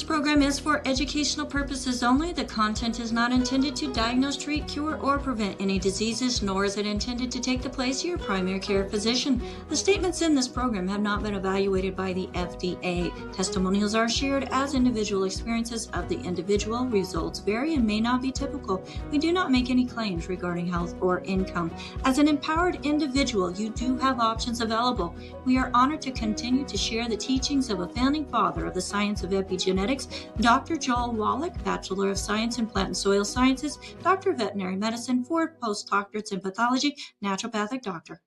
This program is for educational purposes only. The content is not intended to diagnose, treat, cure, or prevent any diseases, nor is it intended to take the place of your primary care physician. The statements in this program have not been evaluated by the FDA. Testimonials are shared as individual experiences of the individual. Results vary and may not be typical. We do not make any claims regarding health or income. As an empowered individual, you do have options available. We are honored to continue to share the teachings of a founding father of the science of epigenetics, Dr. Joel Wallach, Bachelor of Science in Plant and Soil Sciences, Doctor of Veterinary Medicine, 4 postdoctorates in pathology, naturopathic doctor.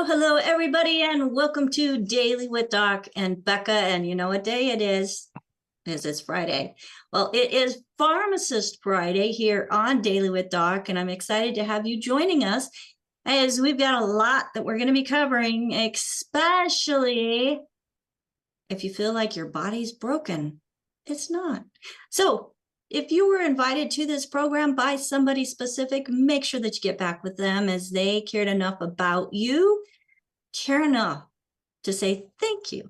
Hello, everybody, and welcome to Daily with Doc and Becca. And you know what day it is? It's Friday. Well, it is Pharmacist Friday here on Daily with Doc, and I'm excited to have you joining us as we've got a lot that we're going to be covering, especially if you feel like your body's broken. It's not. So if you were invited to this program by somebody specific, make sure that you get back with them, as they cared enough about you, care enough to say thank you.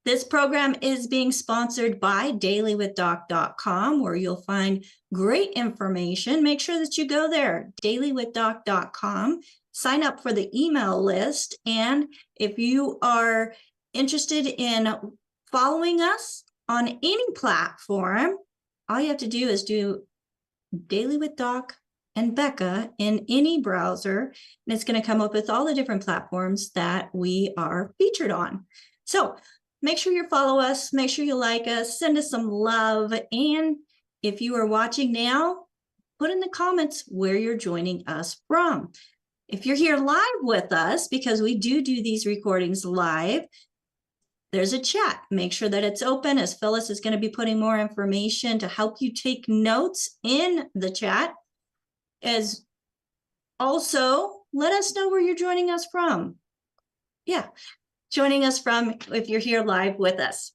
This program is being sponsored by dailywithdoc.com, where you'll find great information. Make sure that you go there, dailywithdoc.com, sign up for the email list. And if you are interested in following us on any platform, all you have to do is do Daily with Doc and Becca in any browser, and it's going to come up with all the different platforms that we are featured on. So make sure you follow us, make sure you like us, send us some love, and if you are watching now, put in the comments where you're joining us from. If you're here live with us, because we do these recordings live, there's a chat. Make sure that it's open, as Phyllis is going to be putting more information to help you take notes in the chat. As also, let us know where you're joining us from. Yeah, joining us from if you're here live with us.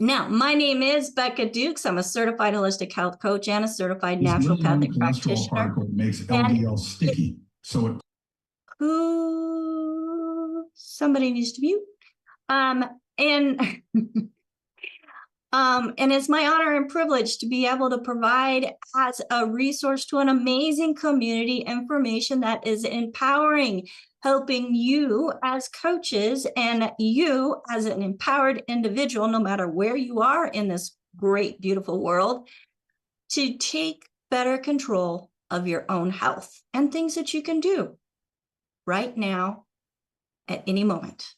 Now, my name is Becca Dukes. I'm a certified holistic health coach and a certified naturopathic practitioner. Particle makes LDL sticky, so it. Somebody needs to mute. And it's my honor and privilege to be able to provide as a resource to an amazing community information that is empowering, helping you as coaches and you as an empowered individual, no matter where you are in this great, beautiful world, to take better control of your own health and things that you can do right now at any moment.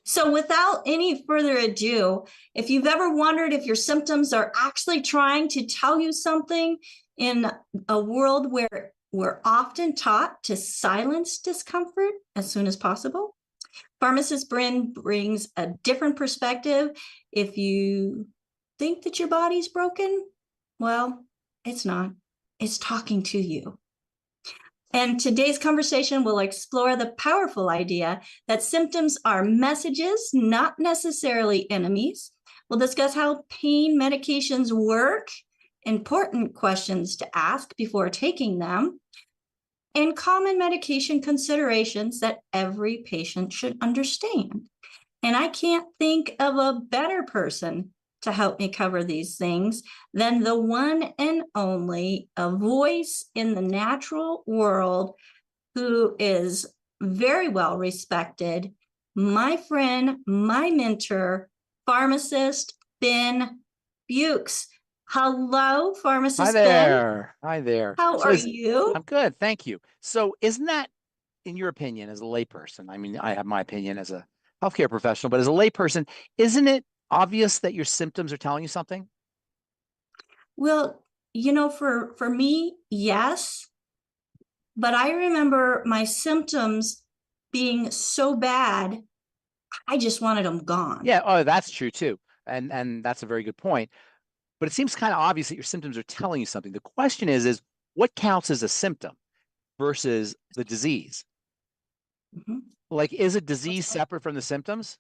So without any further ado, if you've ever wondered if your symptoms are actually trying to tell you something in a world where we're often taught to silence discomfort as soon as possible, Pharmacist Ben brings a different perspective. If you think that your body's broken, well, it's not. It's talking to you. And today's conversation will explore the powerful idea that symptoms are messages, not necessarily enemies. We'll discuss how pain medications work, important questions to ask before taking them, and common medication considerations that every patient should understand. And I can't think of a better person to help me cover these things than the one and only a voice in the natural world who is very well respected, my friend, my mentor, Pharmacist Ben Fuchs. Hello, Pharmacist Ben. Hi there. How are you? I'm good, thank you. So isn't that, in your opinion, as a layperson, I mean, I have my opinion as a healthcare professional, but as a layperson, isn't it obvious that your symptoms are telling you something? Well, you know, for me, yes. But I remember my symptoms being so bad, I just wanted them gone. Yeah, oh, that's true too. And that's a very good point. But it seems kind of obvious that your symptoms are telling you something. The question is what counts as a symptom versus the disease? Mm-hmm. Like, is a disease separate from the symptoms?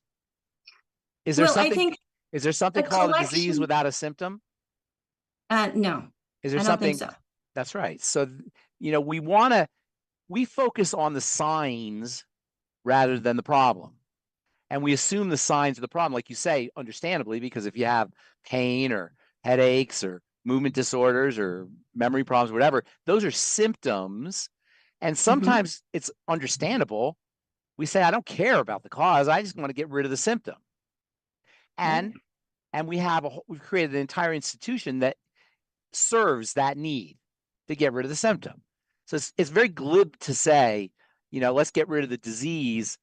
Is there Well, I something, think is there something a called a disease collection, without a symptom? no, Is there I don't think something? so. That's right. So, we focus on the signs rather than the problem. And we assume the signs of the problem, like you say, understandably, because if you have pain or headaches or movement disorders or memory problems, whatever, those are symptoms. And sometimes it's understandable. We say, I don't care about the cause. I just want to get rid of the symptom. And we've created an entire institution that serves that need to get rid of the symptom. So it's very glib to say, let's get rid of the disease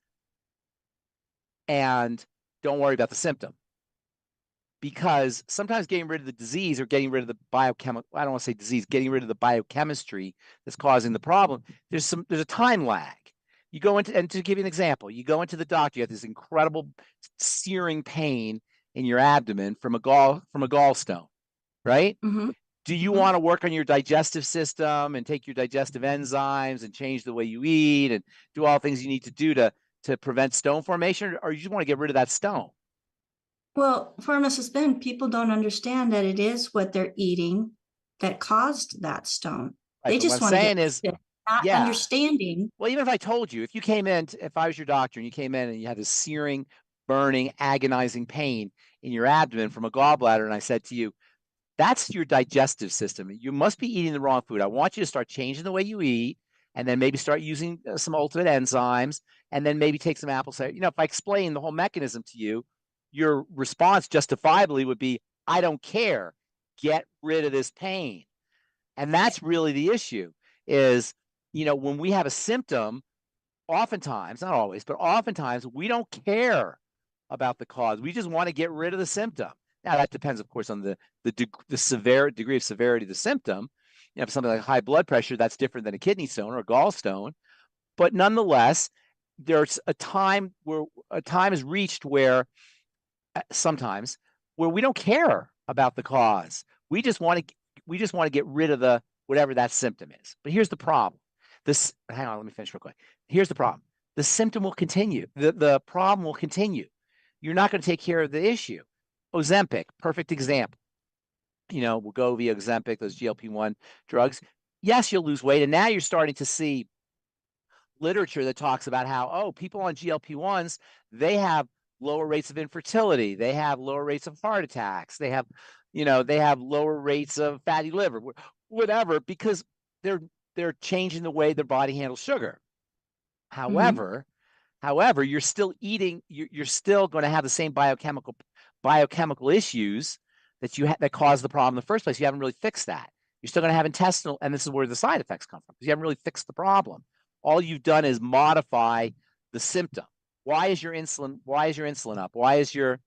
and don't worry about the symptom. Because sometimes getting rid of the disease or getting rid of the biochemical, I don't want to say disease, getting rid of the biochemistry that's causing the problem, there's a time lag. You go into, and to give you an example, you go into the doctor, you have this incredible searing pain in your abdomen from a gallstone, right? Do you want to work on your digestive system and take your digestive enzymes and change the way you eat and do all the things you need to do to prevent stone formation, or you just want to get rid of that stone? Well, Pharmacist Ben, people don't understand that it is what they're eating that caused that stone. Right, They but just what I'm want to saying get is, sick, not yeah. understanding. Well, even if I told you, if you came in, if I was your doctor and you came in and you had this searing, burning, agonizing pain in your abdomen from a gallbladder, and I said to you, that's your digestive system. You must be eating the wrong food. I want you to start changing the way you eat, and then maybe start using some ultimate enzymes, and then maybe take some apple cider. If I explain the whole mechanism to you, your response justifiably would be, I don't care. Get rid of this pain. And that's really the issue is, when we have a symptom, oftentimes, not always, but oftentimes we don't care about the cause. We just want to get rid of the symptom. Now, that depends, of course, on the degree of severity of the symptom. If something like high blood pressure, that's different than a kidney stone or a gallstone. But nonetheless, there's a time is reached where sometimes where we don't care about the cause. We just want to get rid of the whatever that symptom is. But here's the problem. Hang on, let me finish real quick. Here's the problem. The symptom will continue. The problem will continue. You're not going to take care of the issue. Ozempic, perfect example. Wegovy, Ozempic, those GLP-1 drugs. Yes, you'll lose weight. And now you're starting to see literature that talks about how, people on GLP-1s, they have lower rates of infertility. They have lower rates of heart attacks. They have lower rates of fatty liver, whatever, because they're changing the way their body handles sugar. However, you're still eating, you're still going to have the same biochemical issues that cause the problem in the first place. You haven't really fixed that. You're still going to have intestinal, and this is where the side effects come from, because you haven't really fixed the problem. All you've done is modify the symptom. Why is your insulin up? Why is your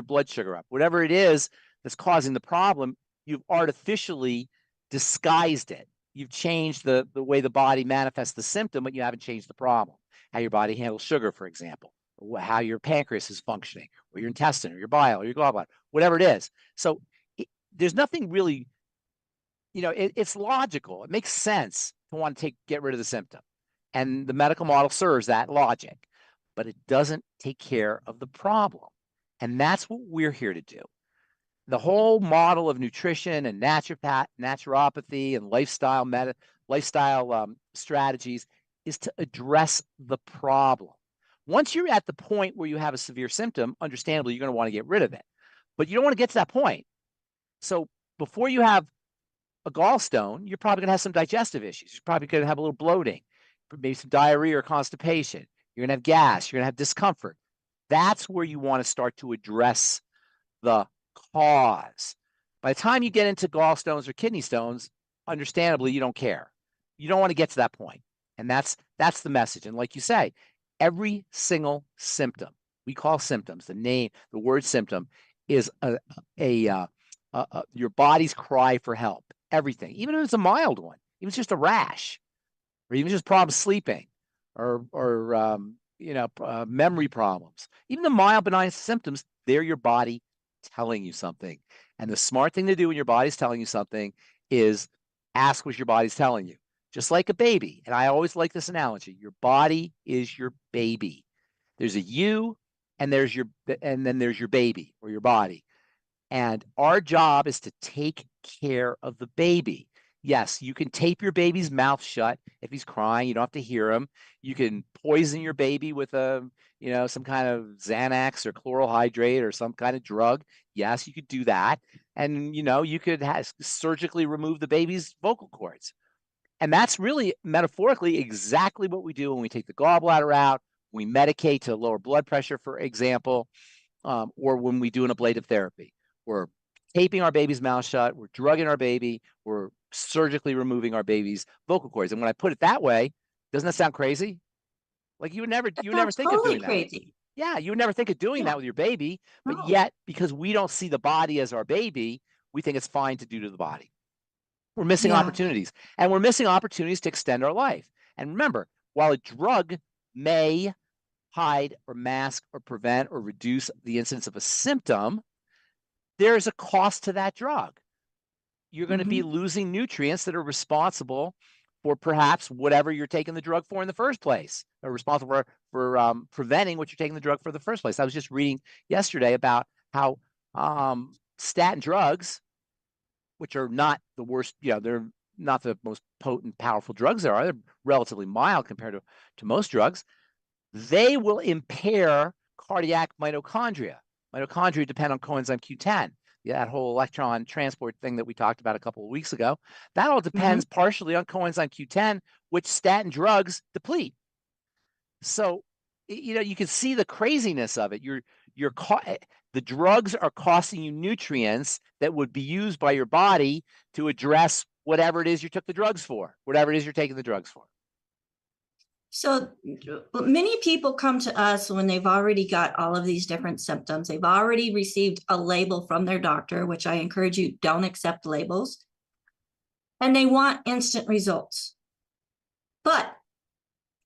blood sugar up? Whatever it is that's causing the problem, you've artificially disguised it. You've changed the way the body manifests the symptom, but you haven't changed the problem. How your body handles sugar, for example, or how your pancreas is functioning, or your intestine, or your bile, or your gallbladder, whatever it is. So there's nothing really, it's logical. It makes sense to want to get rid of the symptom. And the medical model serves that logic, but it doesn't take care of the problem. And that's what we're here to do. The whole model of nutrition and naturopathy and lifestyle strategies is to address the problem. Once you're at the point where you have a severe symptom, understandably, you're going to want to get rid of it. But you don't want to get to that point. So before you have a gallstone, you're probably going to have some digestive issues. You're probably going to have a little bloating, maybe some diarrhea or constipation. You're going to have gas. You're going to have discomfort. That's where you want to start to address the cause. By the time you get into gallstones or kidney stones, understandably, you don't care. You don't want to get to that point. And that's the message. And like you say, every single symptom, we call symptoms, the word symptom is your body's cry for help. Everything, even if it's a mild one, even if it's just a rash, or even just problems sleeping, or memory problems, even the mild benign symptoms, they're your body telling you something. And the smart thing to do when your body's telling you something is ask what your body's telling you. just like a baby. And I always like this analogy. Your body is your baby. There's a you, and then there's your baby or your body. And our job is to take care of the baby. Yes, you can tape your baby's mouth shut if he's crying. You don't have to hear him. You can poison your baby with some kind of Xanax or chloral hydrate or some kind of drug. Yes, you could do that. And, you could surgically remove the baby's vocal cords. And that's really metaphorically exactly what we do when we take the gallbladder out, we medicate to lower blood pressure, for example, or when we do an ablative therapy. We're taping our baby's mouth shut, we're drugging our baby, we're surgically removing our baby's vocal cords. And when I put it that way, doesn't that sound crazy? Like you would never think of doing that. Crazy. Yeah, you would never think of doing that with your baby, but yet because we don't see the body as our baby, we think it's fine to do to the body. We're missing opportunities, and we're missing opportunities to extend our life. And remember, while a drug may hide or mask or prevent or reduce the incidence of a symptom, there's a cost to that drug. You're going to be losing nutrients that are responsible for perhaps whatever you're taking the drug for in the first place, or responsible for preventing what you're taking the drug for in the first place. I was just reading yesterday about how statin drugs, which are not the worst, they're not the most potent, powerful drugs there are. They're relatively mild compared to most drugs. They will impair cardiac mitochondria. Mitochondria depend on coenzyme Q10, that whole electron transport thing that we talked about a couple of weeks ago. That all depends partially on coenzyme Q10, which statin drugs deplete. So, you can see the craziness of it. The drugs are costing you nutrients that would be used by your body to address whatever it is you took the drugs for, whatever it is you're taking the drugs for. So many people come to us when they've already got all of these different symptoms. They've already received a label from their doctor, which I encourage you, don't accept labels. And they want instant results. But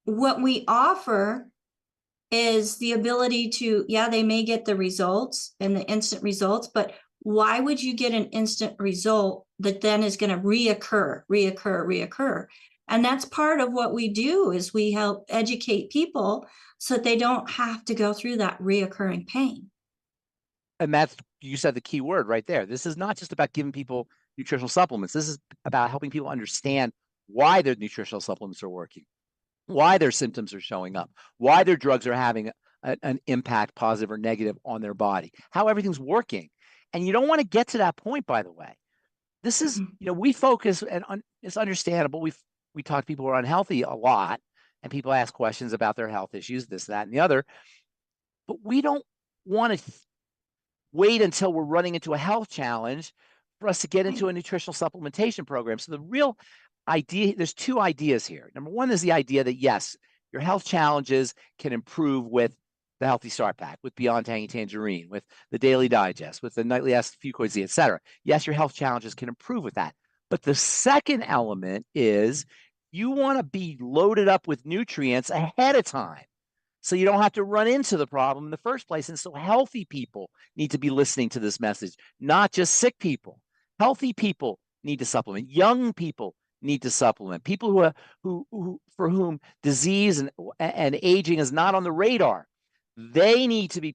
what we offer is the ability to, they may get the results and the instant results, but why would you get an instant result that then is going to reoccur? And that's part of what we do, is we help educate people so that they don't have to go through that reoccurring pain. And you said the key word right there. This is not just about giving people nutritional supplements. This is about helping people understand why their nutritional supplements are working, why their symptoms are showing up, why their drugs are having an impact, positive or negative, on their body, how everything's working. And you don't want to get to that point, by the way. This is, we focus, and it's understandable. We talk to people who are unhealthy a lot, and people ask questions about their health issues, this, that, and the other. But we don't want to wait until we're running into a health challenge for us to get into a nutritional supplementation program. So the real idea, there's two ideas here. Number one is the idea that, yes, your health challenges can improve with the Healthy Start Pack, with Beyond Tangy Tangerine, with the Daily Digest, with the Nightly Acid FucoidZ, et cetera. Yes, your health challenges can improve with that. But the second element is you want to be loaded up with nutrients ahead of time, so you don't have to run into the problem in the first place. And so healthy people need to be listening to this message, not just sick people. Healthy people need to supplement. Young people need to supplement. People who for whom disease and aging is not on the radar, they need to be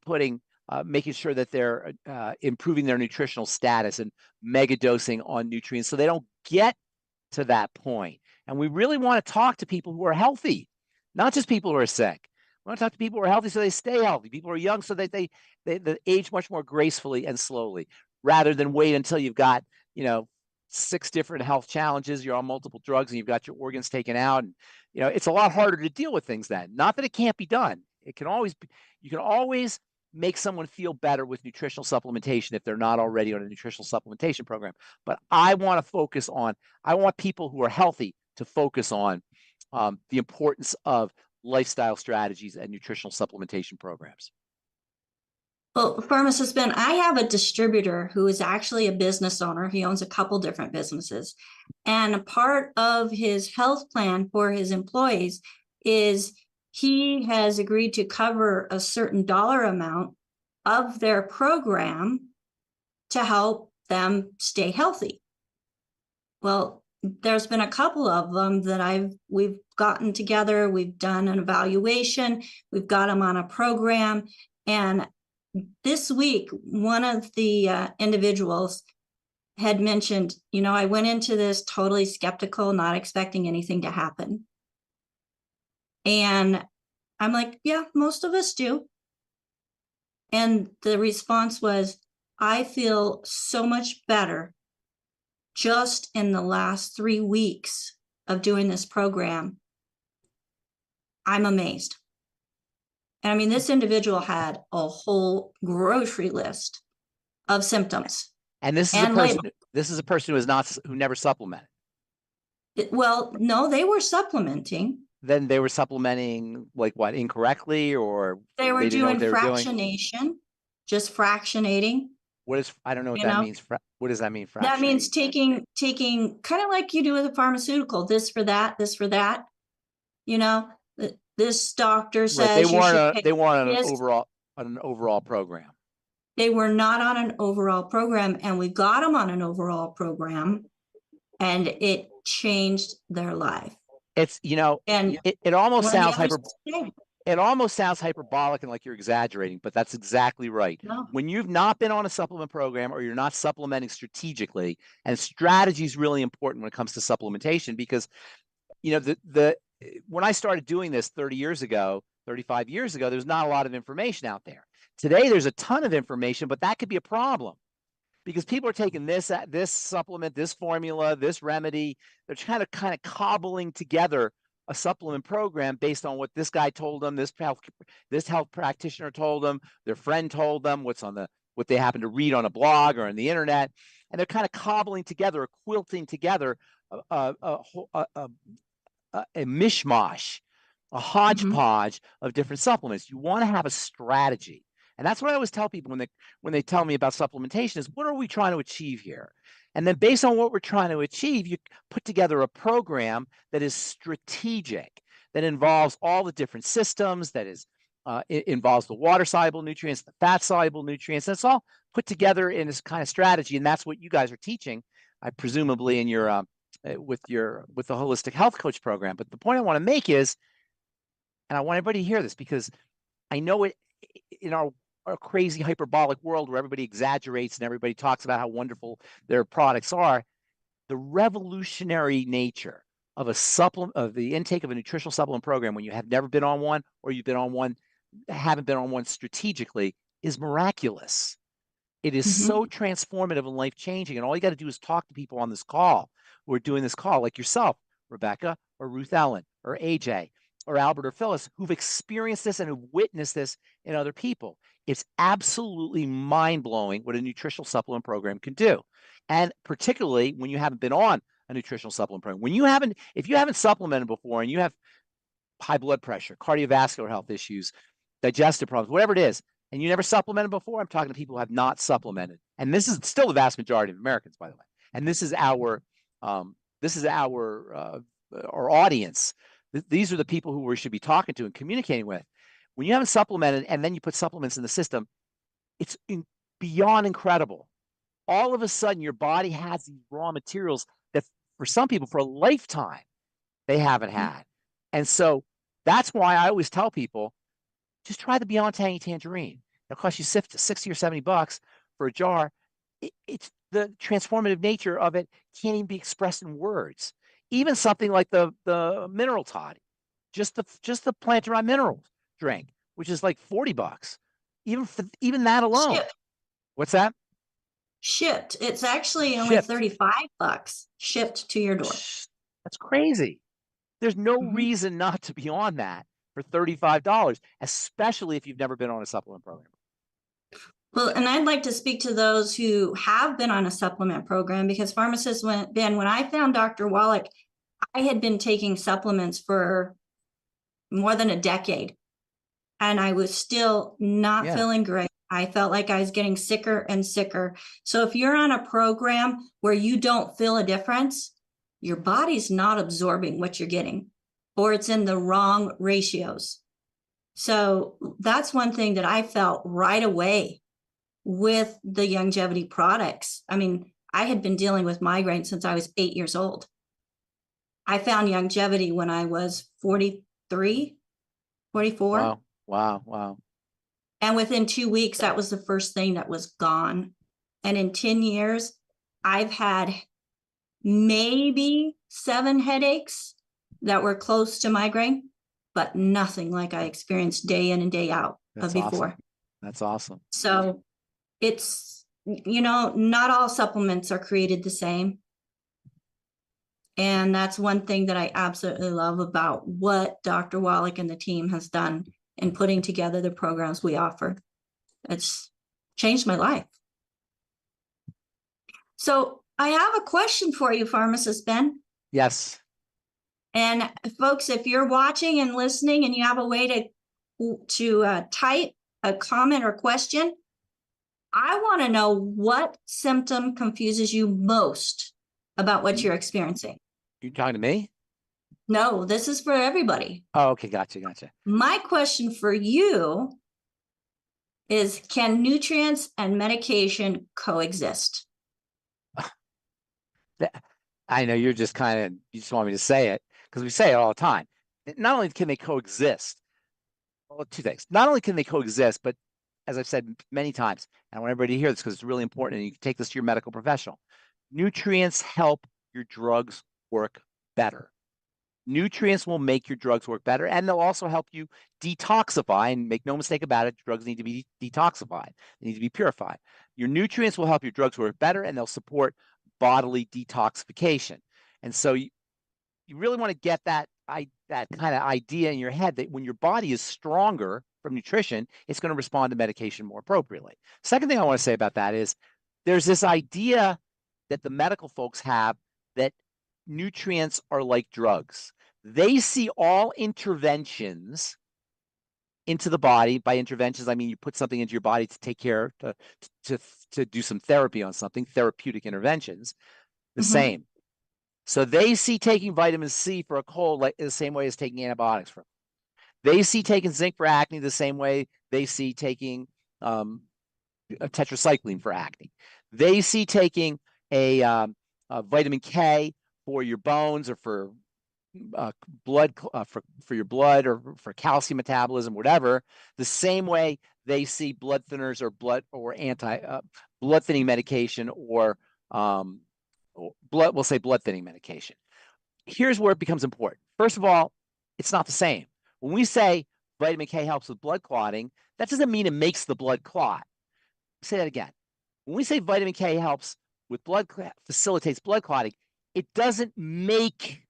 making sure that they're improving their nutritional status and mega dosing on nutrients so they don't get to that point. And we really want to talk to people who are healthy, not just people who are sick. We want to talk to people who are healthy so they stay healthy. People who are young so that they age much more gracefully and slowly, rather than wait until you've got 6 different health challenges, you're on multiple drugs, and you've got your organs taken out. And it's a lot harder to deal with things then. Not that it can't be done. You can always make someone feel better with nutritional supplementation if they're not already on a nutritional supplementation program. But I want people who are healthy to focus on the importance of lifestyle strategies and nutritional supplementation programs. Well, Pharmacist Ben, I have a distributor who is actually a business owner. He owns a couple different businesses. And a part of his health plan for his employees is he has agreed to cover a certain dollar amount of their program to help them stay healthy. Well, there's been a couple of them that we've gotten together, we've done an evaluation, we've got them on a program. And this week, one of the individuals had mentioned, I went into this totally skeptical, not expecting anything to happen. And I'm like, yeah, most of us do. And the response was, I feel so much better just in the last 3 weeks of doing this program. I'm amazed. And I mean, this individual had a whole grocery list of symptoms. And this is a person who never supplemented. Well, no, they were supplementing. Then they were supplementing like what, incorrectly, or they were doing they fractionation, just fractionating. I don't know what that means. What does that mean? That means taking kind of like you do with a pharmaceutical, this for that. This doctor says they weren't on an overall program. They were not on an overall program, and we got them on an overall program, and it changed their life. It's, and it almost sounds hyperbolic and like you're exaggerating, but that's exactly right. No. When you've not been on a supplement program, or you're not supplementing strategically, and strategy is really important when it comes to supplementation, because when I started doing this 35 years ago, there's not a lot of information out there. Today, there's a ton of information, but that could be a problem, because people are taking this supplement, this formula, this remedy. They're kind of cobbling together a supplement program based on what this guy told them, this health practitioner told them, their friend told them, what they happen to read on a blog or on the internet, and they're kind of cobbling together, quilting together a mishmash, a hodgepodge of different supplements. You want to have a strategy. And that's what I always tell people when they tell me about supplementation is, what are we trying to achieve here? And then based on what we're trying to achieve, you put together a program that is strategic, that involves all the different systems, that is it involves the water-soluble nutrients, the fat-soluble nutrients. That's all put together in this kind of strategy. And that's what you guys are teaching, presumably in your with the holistic health coach program. But the point I want to make is, and I want everybody to hear this, because I know it in our crazy hyperbolic world where everybody exaggerates and everybody talks about how wonderful their products are, the revolutionary nature of the intake of a nutritional supplement program when you have never been on one, or you've been on one, haven't been on one strategically, is miraculous. It is so transformative and life-changing. And all you got to do is talk to people on this call who are doing this call, like yourself, Rebecca, or Ruth Ellen, or AJ, or Albert, or Phyllis, who've experienced this and who've witnessed this in other people. It's absolutely mind-blowing what a nutritional supplement program can do. And particularly when you haven't been on a nutritional supplement program. If you haven't supplemented before, and you have high blood pressure, cardiovascular health issues, digestive problems, whatever it is, and you never supplemented before, I'm talking to people who have not supplemented. And this is still the vast majority of Americans, by the way. And this is our audience. These are the people who we should be talking to and communicating with. When you haven't supplemented and then you put supplements in the system, it's beyond incredible. All of a sudden, your body has these raw materials that for some people, for a lifetime, they haven't had. And so that's why I always tell people, just try the Beyond Tangy Tangerine. It'll cost you $60 or $70 for a jar. It's the transformative nature of it can't even be expressed in words. Even something like the mineral toddy, just the plant-derived mineral drink, which is like $40. Even that alone. Shipped. What's that? Shipped. It's actually only $35 shipped to your door. That's crazy. There's no reason not to be on that for $35, especially if you've never been on a supplement program. Well, and I'd like to speak to those who have been on a supplement program, because Pharmacist Ben, when I found Dr. Wallach, I had been taking supplements for more than a decade, and I was still not feeling great. I felt like I was getting sicker and sicker. So if you're on a program where you don't feel a difference, your body's not absorbing what you're getting, or it's in the wrong ratios. So that's one thing that I felt right away with the longevity products. I mean, I had been dealing with migraine since I was 8 years old. I found longevity when I was 43, 44. Wow, wow, wow. And within 2 weeks, that was the first thing that was gone. And in 10 years, I've had maybe 7 headaches that were close to migraine, but nothing like I experienced day in and day out That's before. awesome. That's awesome. So it's, not all supplements are created the same. And that's one thing that I absolutely love about what Dr. Wallach and the team has done in putting together the programs we offer. It's changed my life. So I have a question for you, Pharmacist Ben. Yes. And folks, if you're watching and listening and you have a way to type a comment or question, I want to know what symptom confuses you most about what you're experiencing. You talking to me? No, this is for everybody. Oh, okay. Gotcha. My question for you is, can nutrients and medication coexist? I know you just want me to say it because we say it all the time. Not only can they coexist, well, 2 things. Not only can they coexist, but as I've said many times, and I want everybody to hear this because it's really important, and you can take this to your medical professional. Nutrients help your drugs work better. Nutrients will make your drugs work better, and they'll also help you detoxify. And make no mistake about it, drugs need to be detoxified. They need to be purified. Your nutrients will help your drugs work better, and they'll support bodily detoxification. And so you really want to get that kind of idea in your head that when your body is stronger from nutrition, it's going to respond to medication more appropriately. Second thing I want to say about that is there's this idea that the medical folks have that nutrients are like drugs. They see all interventions into the body. By interventions, I mean you put something into your body to take care, to do some therapy on something, therapeutic interventions, the same. So they see taking vitamin C for a cold like the same way as taking antibiotics for. They see taking zinc for acne the same way they see taking a tetracycline for acne. They see taking a vitamin K for your bones or for blood, for your blood or for calcium metabolism, whatever, the same way they see blood thinners or blood thinning medication or we'll say blood thinning medication. Here's where it becomes important. First of all, it's not the same. When we say vitamin K helps with blood clotting, that doesn't mean it makes the blood clot. Say that again. When we say vitamin K helps with facilitates blood clotting, it doesn't make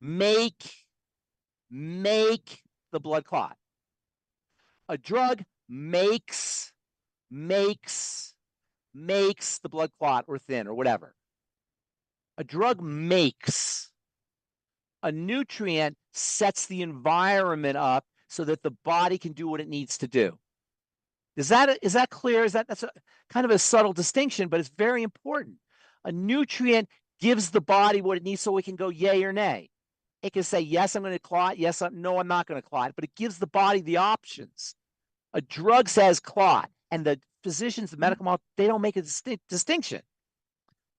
the blood clot. A drug makes the blood clot or thin or whatever. A drug makes. A nutrient sets the environment up so that the body can do what it needs to do. Is that clear? That's kind of a subtle distinction, but it's very important. A nutrient gives the body what it needs so it can go yay or nay. It can say, yes, I'm going to clot. Yes, no, I'm not going to clot. But it gives the body the options. A drug says clot, and the physicians, the medical model, they don't make a distinction.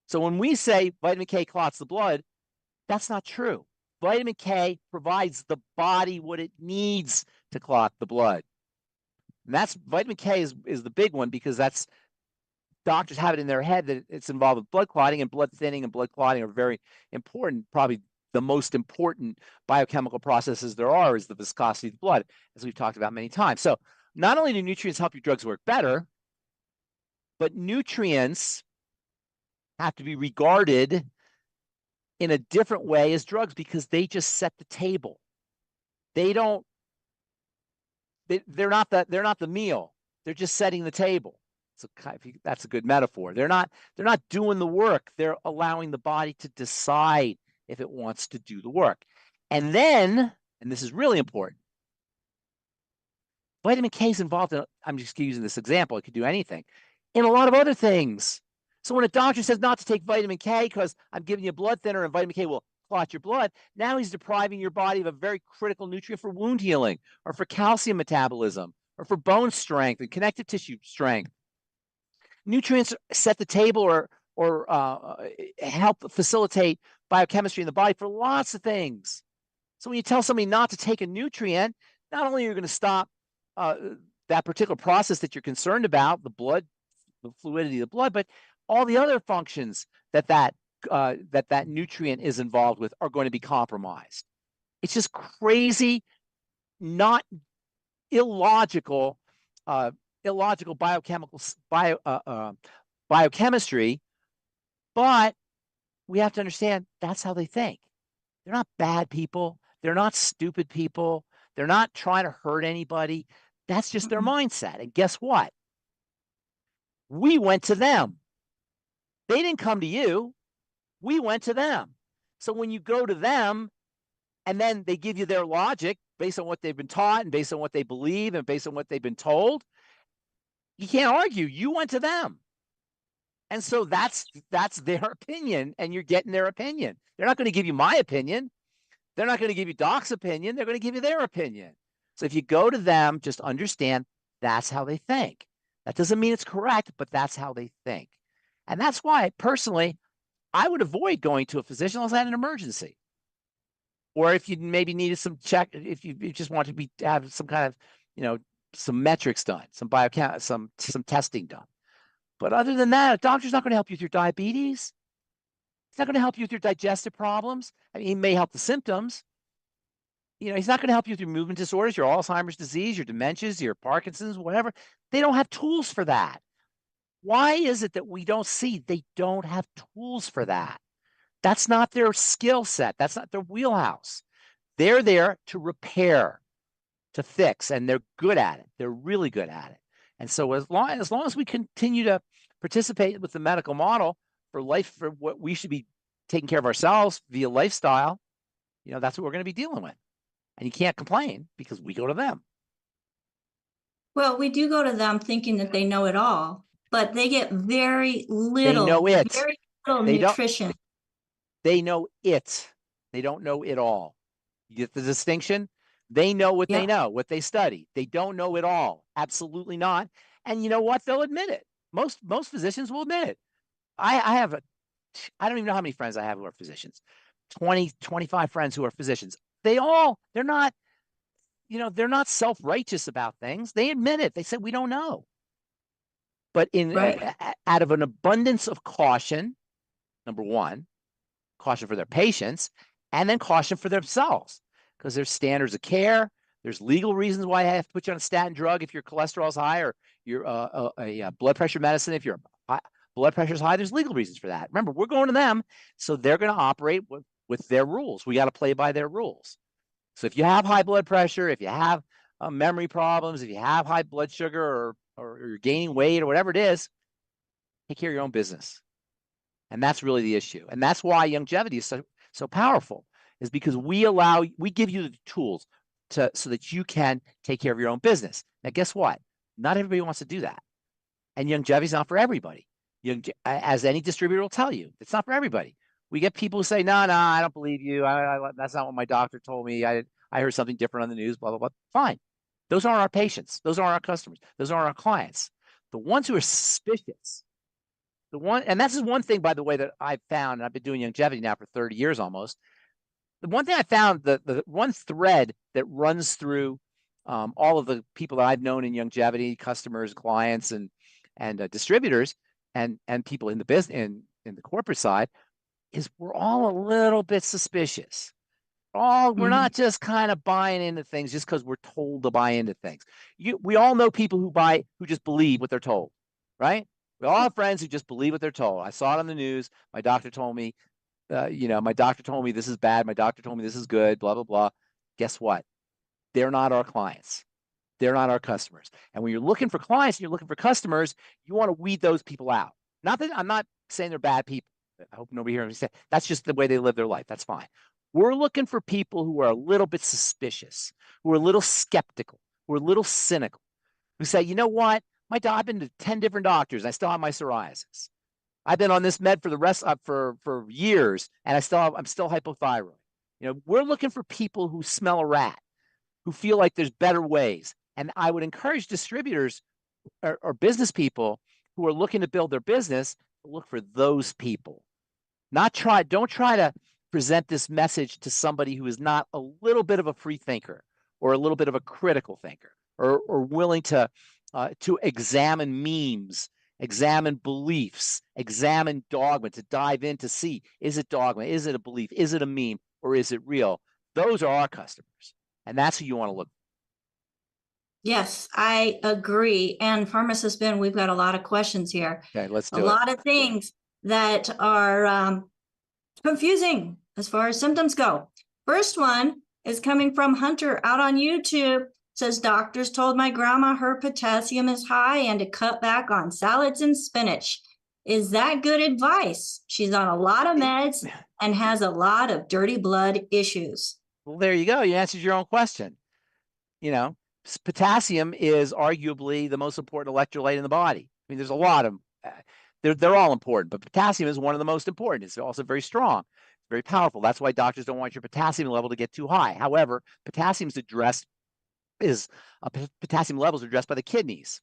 So when we say vitamin K clots the blood, that's not true. Vitamin K provides the body what it needs to clot the blood. And that's vitamin K is the big one because that's doctors have it in their head that it's involved with blood clotting, and blood thinning and blood clotting are very important. Probably the most important biochemical processes there are is the viscosity of the blood, as we've talked about many times. So not only do nutrients help your drugs work better, but nutrients have to be regarded in a different way as drugs because they just set the table. They're not the meal. They're just setting the table. So that's a good metaphor. They're not doing the work. They're allowing the body to decide if it wants to do the work. And then, and this is really important, vitamin K is involved in, I'm just using this example, it could do anything, in a lot of other things. So when a doctor says not to take vitamin K because I'm giving you a blood thinner and vitamin K will clot your blood, now he's depriving your body of a very critical nutrient for wound healing or for calcium metabolism or for bone strength and connective tissue strength. Nutrients set the table or help facilitate biochemistry in the body for lots of things. So when you tell somebody not to take a nutrient, not only are you going to stop that particular process that you're concerned about, the blood, the fluidity of the blood, but all the other functions that nutrient is involved with are going to be compromised. It's just crazy, not illogical biochemistry, but we have to understand that's how they think. They're not bad people. They're not stupid people. They're not trying to hurt anybody. That's just their mindset. And guess what? We went to them. They didn't come to you. We went to them. So when you go to them and then they give you their logic based on what they've been taught and based on what they believe and based on what they've been told, you can't argue. You went to them. And so that's their opinion, and you're getting their opinion. They're not going to give you my opinion. They're not going to give you Doc's opinion. They're going to give you their opinion. So if you go to them, just understand that's how they think. That doesn't mean it's correct, but that's how they think. And that's why, personally, I would avoid going to a physician unless I had an emergency. Or if you maybe needed some check, if you just want to have some kind of, some metrics done, some testing done. But other than that, a doctor's not going to help you with your diabetes. He's not going to help you with your digestive problems. I mean, he may help the symptoms. He's not going to help you with your movement disorders, your Alzheimer's disease, your dementias, your Parkinson's, whatever. They don't have tools for that. Why is it that we don't see they don't have tools for that? That's not their skill set. That's not their wheelhouse. They're there to repair, to fix, and they're good at it. They're really good at it. And so as long as we continue to participate with the medical model for life, for what we should be taking care of ourselves via lifestyle, that's what we're going to be dealing with. And you can't complain because we go to them. Well, we do go to them thinking that they know it all, but they get very little, They know it. very little They nutrition. They know it. They don't know it all. You get the distinction? They know what they know, what they study. They don't know it all. Absolutely not. And you know what? They'll admit it. Most physicians will admit it. I don't even know how many friends I have who are physicians. 20, 25 friends who are physicians. They're not self-righteous about things. They admit it. They say, we don't know. But out of an abundance of caution, number one, caution for their patients, and then caution for themselves, because there's standards of care. There's legal reasons why I have to put you on a statin drug if your cholesterol is high, or your a blood pressure medicine if your blood pressure is high. There's legal reasons for that. Remember, we're going to them, so they're going to operate with their rules. We got to play by their rules. So if you have high blood pressure, if you have memory problems, if you have high blood sugar, or you're gaining weight or whatever it is, take care of your own business. And that's really the issue. And that's why longevity is so powerful, is because we give you the tools so that you can take care of your own business. Now, guess what? Not everybody wants to do that. And longevity is not for everybody. As any distributor will tell you, it's not for everybody. We get people who say, no, I don't believe you. That's not what my doctor told me. I heard something different on the news, blah, blah, blah. Fine. Those aren't our patients. Those aren't our customers. Those aren't our clients. The ones who are suspicious, and this is one thing, by the way, that I've found, and I've been doing longevity now for 30 years almost. The one thing I found, the one thread that runs through all of the people that I've known in longevity, customers, clients, and distributors, and people in the business, in the corporate side, is we're all a little bit suspicious. We're not just kind of buying into things just because we're told to buy into things. We all know people who just believe what they're told, right? We all have friends who just believe what they're told. I saw it on the news. My doctor told me, my doctor told me this is bad. My doctor told me this is good, blah, blah, blah. Guess what? They're not our clients. They're not our customers. And when you're looking for clients and you're looking for customers, you want to weed those people out. Not that I'm not saying they're bad people. I hope nobody hears me say that's just the way they live their life. That's fine. We're looking for people who are a little bit suspicious, who are a little skeptical, who are a little cynical, who say, you know what? I've been to 10 different doctors. And I still have my psoriasis. I've been on this med for years, and I'm still hypothyroid. We're looking for people who smell a rat, who feel like there's better ways. And I would encourage distributors or business people who are looking to build their business to look for those people. Don't try to present this message to somebody who is not a little bit of a free thinker or a little bit of a critical thinker or willing to examine memes, examine beliefs, examine dogma, to dive in to see, is it dogma, is it a belief, is it a meme, or is it real? Those are our customers, and that's who you want to look for. Yes, I agree. And Pharmacist Ben, we've got a lot of questions here. Okay, let's do a it. lot of things that are confusing as far as symptoms go. First one is coming from Hunter out on YouTube. Says, doctors told my grandma her potassium is high and to cut back on salads and spinach. Is that good advice? She's on a lot of meds and has a lot of dirty blood issues. Well, there you go. You answered your own question. You know, potassium is arguably the most important electrolyte in the body. I mean, there's a lot of they're all important, but potassium is one of the most important. It's also very strong, very powerful. That's why doctors don't want your potassium level to get too high. However, potassium levels are addressed by the kidneys.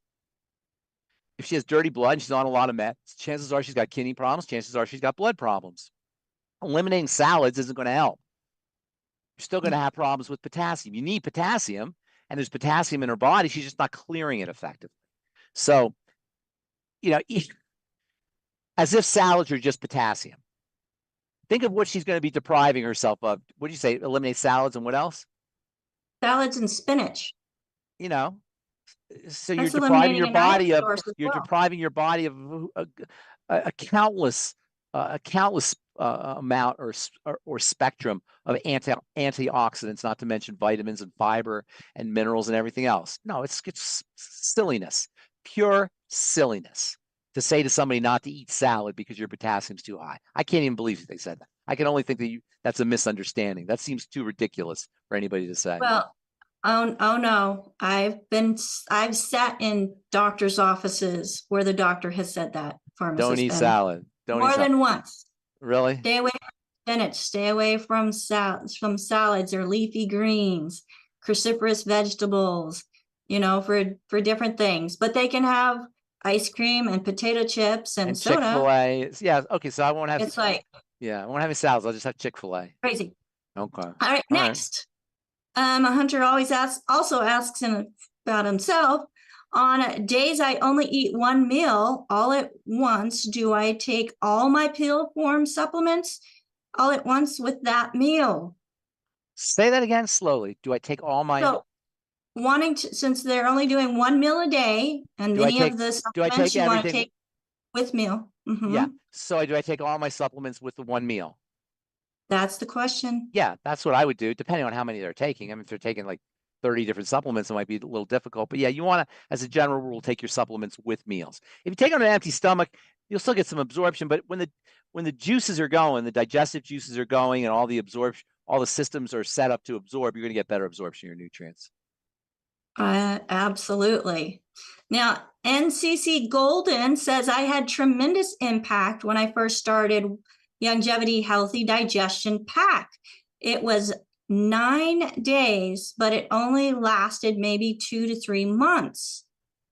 If she has dirty blood and she's on a lot of meds, chances are she's got kidney problems. Chances are she's got blood problems. Eliminating salads isn't going to help. You're still going to have problems with potassium. You need potassium, and there's potassium in her body. She's just not clearing it effectively. So, you know, as if salads are just potassium. Think of what she's going to be depriving herself of. What did you say? Eliminate salads and what else? Salads and spinach. You know, so That's you're depriving your eliminating an body iron of source as well. depriving your body of a countless amount or spectrum of antioxidants, not to mention vitamins and fiber and minerals and everything else. No, it's silliness, pure silliness to say to somebody not to eat salad because your potassium's too high. I can't even believe they said that. I can only think that that's a misunderstanding. That seems too ridiculous for anybody to say. Well, oh no, I've sat in doctors' offices where the doctor has said that. Don't eat salad. More than once. Really? Stay away from spinach. Stay away from salads or leafy greens, cruciferous vegetables, you know, for different things. But they can have ice cream and potato chips and soda. Chick-fil-A. Yeah, okay, so I won't have. It's like, yeah, I won't have any salads. I'll just have Chick-fil-A. Crazy. Okay. All right, next. Hunter also asks about himself. On days I only eat one meal all at once, do I take all my pill form supplements all at once with that meal? Say that again slowly. Do I take all my... So, since they're only doing one meal a day, and many of the supplements you want to take with meal. Mm-hmm. Yeah. So do I take all my supplements with the one meal? That's the question. Yeah, that's what I would do, depending on how many they're taking. I mean, if they're taking like 30 different supplements, it might be a little difficult. But yeah, you want to, as a general rule, take your supplements with meals. If you take on an empty stomach, you'll still get some absorption. But when the juices are going, the digestive juices are going, and all the systems are set up to absorb, you're going to get better absorption of your nutrients. Absolutely. Now, NCC Golden says, I had tremendous impact when I first started Longevity Healthy Digestion Pack. It was 9 days, but it only lasted maybe 2 to 3 months.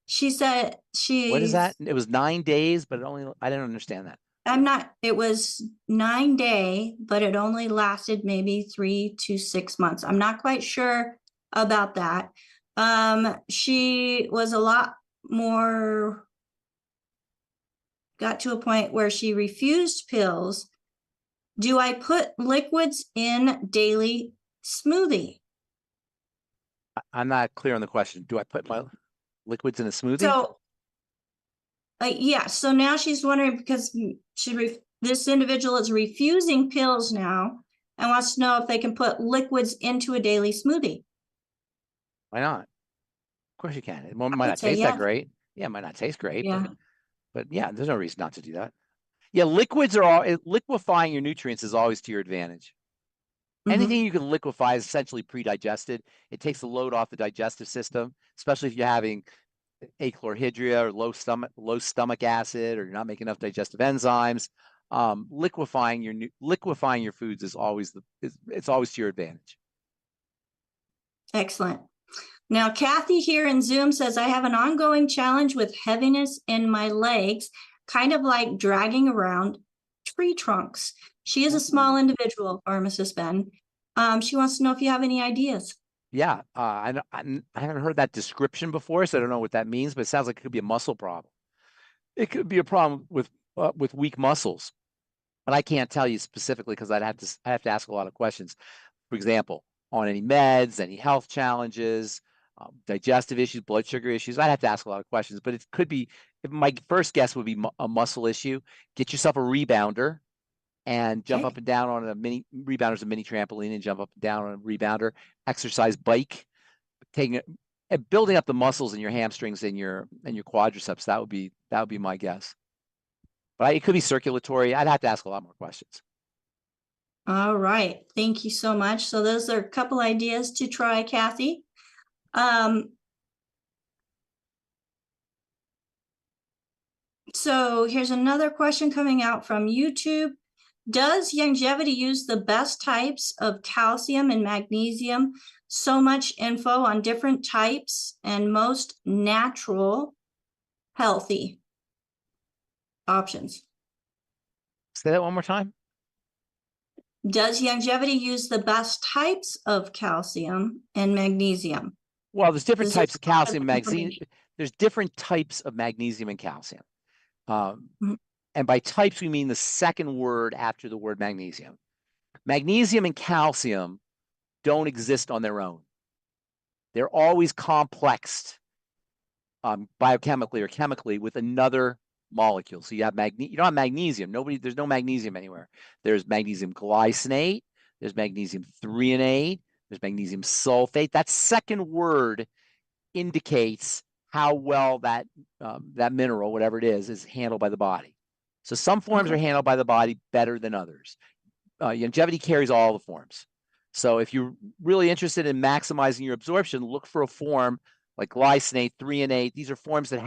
She said What is that? It was 9 days, but I didn't understand that. It was 9 days, but it only lasted maybe 3 to 6 months. I'm not quite sure about that. She was a lot more, got to a point where she refused pills. Do I put liquids in daily smoothie? I'm not clear on the question. Do I put my liquids in a smoothie? So, yeah. So now she's wondering, because this individual is refusing pills now and wants to know if they can put liquids into a daily smoothie. Why not? Of course you can. It might not taste that great. Yeah, it might not taste great. Yeah. But yeah, there's no reason not to do that. Yeah, liquefying your nutrients is always to your advantage. Mm-hmm. Anything you can liquefy is essentially pre-digested. It takes the load off the digestive system, especially if you're having achlorhydria or low stomach acid, or you're not making enough digestive enzymes. Liquefying your foods is always it's always to your advantage. Excellent. Now, Kathy here in Zoom says, I have an ongoing challenge with heaviness in my legs, kind of like dragging around tree trunks. She is a small individual, Pharmacist Ben. She wants to know if you have any ideas. Yeah, I haven't heard that description before, so I don't know what that means, but it sounds like it could be a muscle problem. It could be a problem with weak muscles, but I can't tell you specifically because I have to ask a lot of questions. For example, on any meds, any health challenges, digestive issues, blood sugar issues. I'd have to ask a lot of questions, but it could be. My first guess would be a muscle issue. Get yourself a rebounder and jump Okay. up and down on a mini rebounder, a mini trampoline, and jump up and down on a rebounder. Exercise bike, building up the muscles in your hamstrings and your quadriceps. That would be my guess. But it could be circulatory. I'd have to ask a lot more questions. All right. Thank you so much. So those are a couple ideas to try, Kathy. So here's another question coming out from YouTube. Does Longevity use the best types of calcium and magnesium? So much info on different types and most natural, healthy options. Say that one more time. Does Longevity use the best types of calcium and magnesium? Well, there's different types of calcium, magnesium. magnesium. There's different types of magnesium and calcium. Mhm. And by types, we mean the second word after the word magnesium. Magnesium and calcium don't exist on their own. They're always complexed biochemically or chemically with another molecule. So you have you don't have magnesium. There's no magnesium anywhere. There's magnesium glycinate. There's magnesium threonate. There's magnesium sulfate. That second word indicates how well that mineral, whatever it is handled by the body. So some forms are handled by the body better than others. Longevity carries all the forms. So if you're really interested in maximizing your absorption, look for a form like glycinate, threonate. These are forms that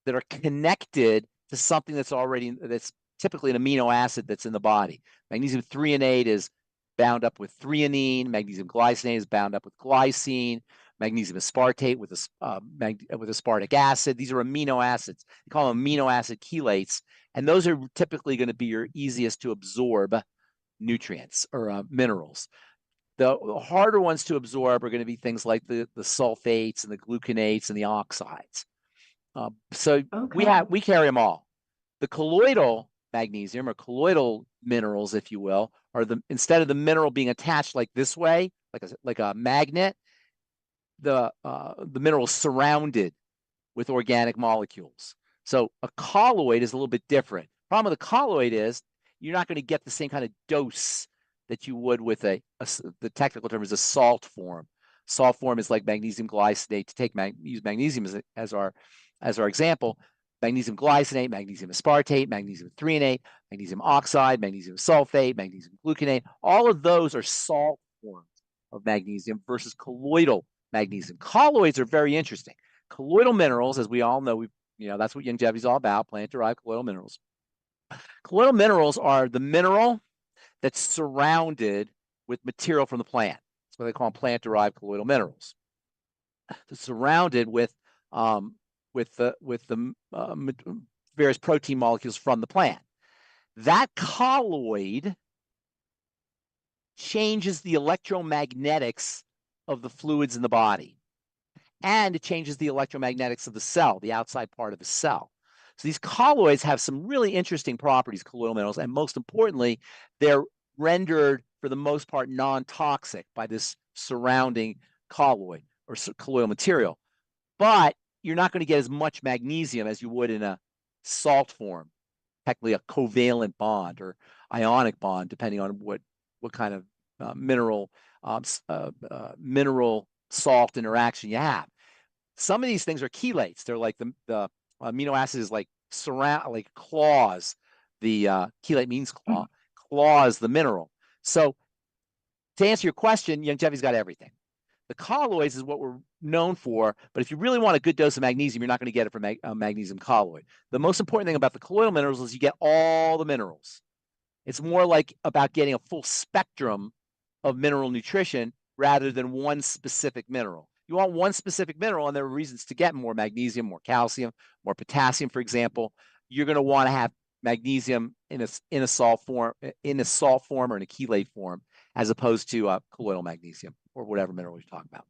are connected to something that's typically an amino acid that's in the body. Magnesium threonate is bound up with threonine. Magnesium glycinate is bound up with glycine. Magnesium aspartate with aspartic acid. These are amino acids. We call them amino acid chelates, and those are typically going to be your easiest to absorb nutrients or minerals. The harder ones to absorb are going to be things like the sulfates and the gluconates and the oxides. We carry them all. The colloidal magnesium or colloidal minerals, if you will, are instead of the mineral being attached like this way, like a magnet, the mineral is surrounded with organic molecules. So a colloid is a little bit different. Problem with a colloid is you're not going to get the same kind of dose that you would with the technical term is a salt form. Salt form is like magnesium glycinate. Use magnesium as our example. Magnesium glycinate, magnesium aspartate, magnesium threonate, magnesium oxide, magnesium sulfate, magnesium gluconate. All of those are salt forms of magnesium versus colloidal magnesium. Colloids are very interesting. Colloidal minerals, as we all know, that's what Longevity is all about, plant-derived colloidal minerals. Colloidal minerals are the mineral that's surrounded with material from the plant. That's what they call plant-derived colloidal minerals. It's surrounded with the various protein molecules from the plant. That colloid changes the electromagnetics of the fluids in the body, and it changes the electromagnetics of the cell, the outside part of the cell. So these colloids have some really interesting properties, colloidal minerals, and most importantly, they're rendered, for the most part, non-toxic by this surrounding colloid or colloidal material. But you're not going to get as much magnesium as you would in a salt form, technically a covalent bond or ionic bond, depending on what kind of mineral salt interaction you have. Some of these things are chelates. They're like the amino acids like claws. The chelate means claw. Claws the mineral. So to answer your question, Longevity's got everything. The colloids is what we're known for, but if you really want a good dose of magnesium, you're not going to get it from magnesium colloid. The most important thing about the colloidal minerals is you get all the minerals. It's more like about getting a full spectrum of mineral nutrition rather than one specific mineral. You want one specific mineral, and there are reasons to get more magnesium, more calcium, more potassium, for example. You're going to want to have magnesium in a salt form, or in a chelate form, as opposed to colloidal magnesium or whatever mineral you're talking about.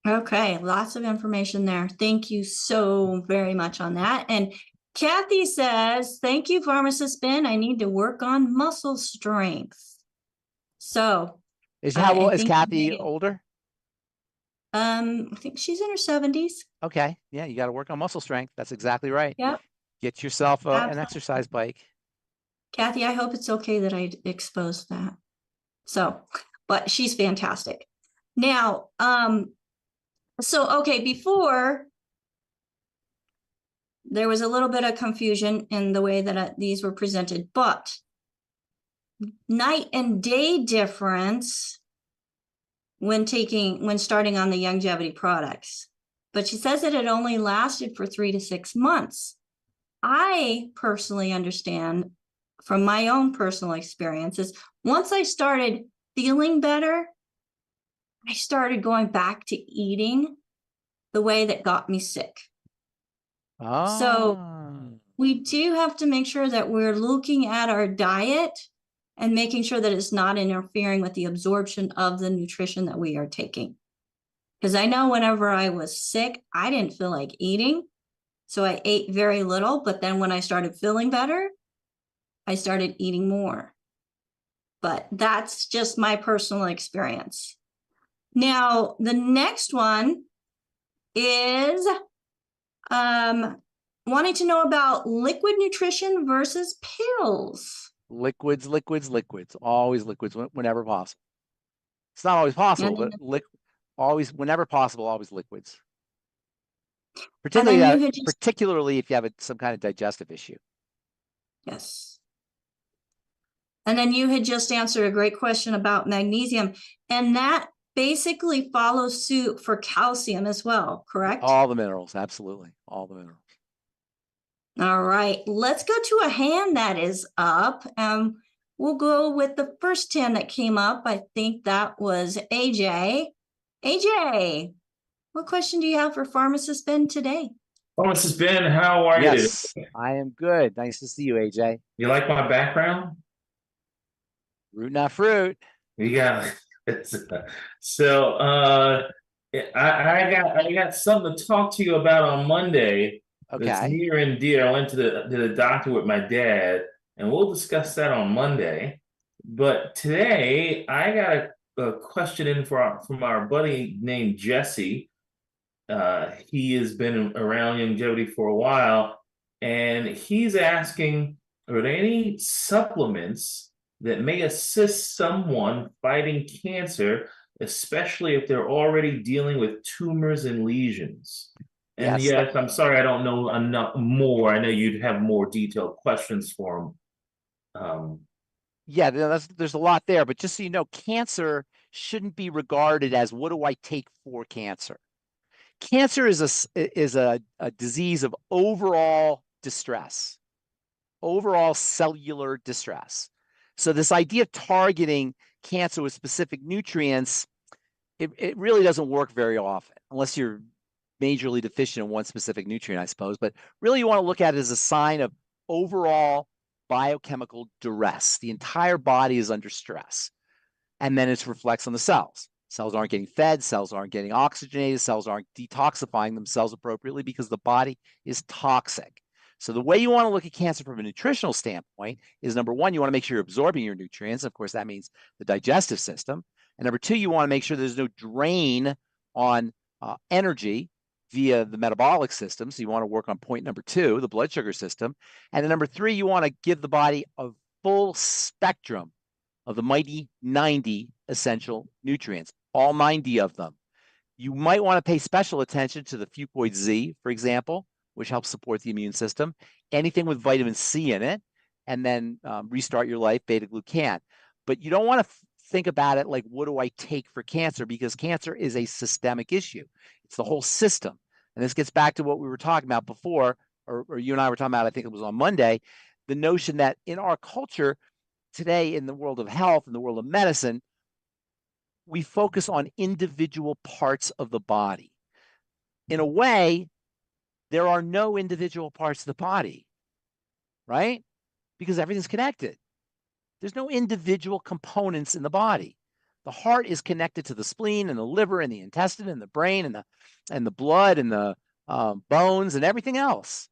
Okay, lots of information there. Thank you so very much on that. And Kathy says, thank you, Pharmacist Ben. I need to work on muscle strength. So Is I is think Kathy older? I think she's in her 70s. Okay, yeah, you got to work on muscle strength. That's exactly right. Yep. Get yourself an Absolutely. exercise bike. Kathy, I hope it's okay that I exposed that. So, but she's fantastic. Now, so okay, before there was a little bit of confusion in the way that these were presented, but night and day difference when starting on the longevity products. But she says that it only lasted for 3 to 6 months. I personally understand from my own personal experiences, once I started feeling better, I started going back to eating the way that got me sick. So we do have to make sure that we're looking at our diet and making sure that it's not interfering with the absorption of the nutrition that we are taking. Because I know whenever I was sick, I didn't feel like eating. So I ate very little, but then when I started feeling better, I started eating more. But that's just my personal experience. Now, the next one is wanting to know about liquid nutrition versus pills. Liquids, always liquids whenever possible. It's not always possible, but whenever possible, always liquids. Particularly if you have some kind of digestive issue. Yes. And then you had just answered a great question about magnesium, and that basically follows suit for calcium as well, correct? All the minerals, absolutely. All the minerals. All right, let's go to a hand that is up. We'll go with the first hand that came up. I think that was AJ. AJ, what question do you have for Pharmacist Ben today? Pharmacist Ben, how are you today? I am good. Nice to see you, AJ. You like my background? Root, not fruit. You got it. So I got something to talk to you about on Monday. Okay. It's near and dear. I went to the doctor with my dad, and we'll discuss that on Monday. But today I got a question in from our buddy named Jesse. He has been around longevity for a while, and he's asking, are there any supplements that may assist someone fighting cancer, especially if they're already dealing with tumors and lesions? And yes, I'm sorry, I don't know enough more. I know you'd have more detailed questions for him. Yeah, there's a lot there, but just so you know, cancer shouldn't be regarded as what do I take for cancer. Cancer is a disease of overall distress, overall cellular distress. So this idea of targeting cancer with specific nutrients, it really doesn't work very often, unless you're majorly deficient in one specific nutrient, I suppose. But really you want to look at it as a sign of overall biochemical duress. The entire body is under stress. And then it reflects on the cells. Cells aren't getting fed, cells aren't getting oxygenated, cells aren't detoxifying themselves appropriately because the body is toxic. So the way you want to look at cancer from a nutritional standpoint is, number one, you want to make sure you're absorbing your nutrients. Of course, that means the digestive system. And number two, you want to make sure there's no drain on energy via the metabolic system. So you want to work on point number two, the blood sugar system. And then number three, you want to give the body a full spectrum of the mighty 90 essential nutrients, all 90 of them. You might want to pay special attention to the FucoidZ, for example, which helps support the immune system, anything with vitamin C in it, and then Restart Your Life, beta-glucan. But you don't want to think about it like, what do I take for cancer? Because cancer is a systemic issue. It's the whole system. And this gets back to what we were talking about before, or you and I were talking about, I think it was on Monday, the notion that in our culture today, in the world of health, in the world of medicine, we focus on individual parts of the body. In a way, there are no individual parts of the body, right? Because everything's connected. There's no individual components in the body. The heart is connected to the spleen and the liver and the intestine and the brain and the blood and the bones and everything else.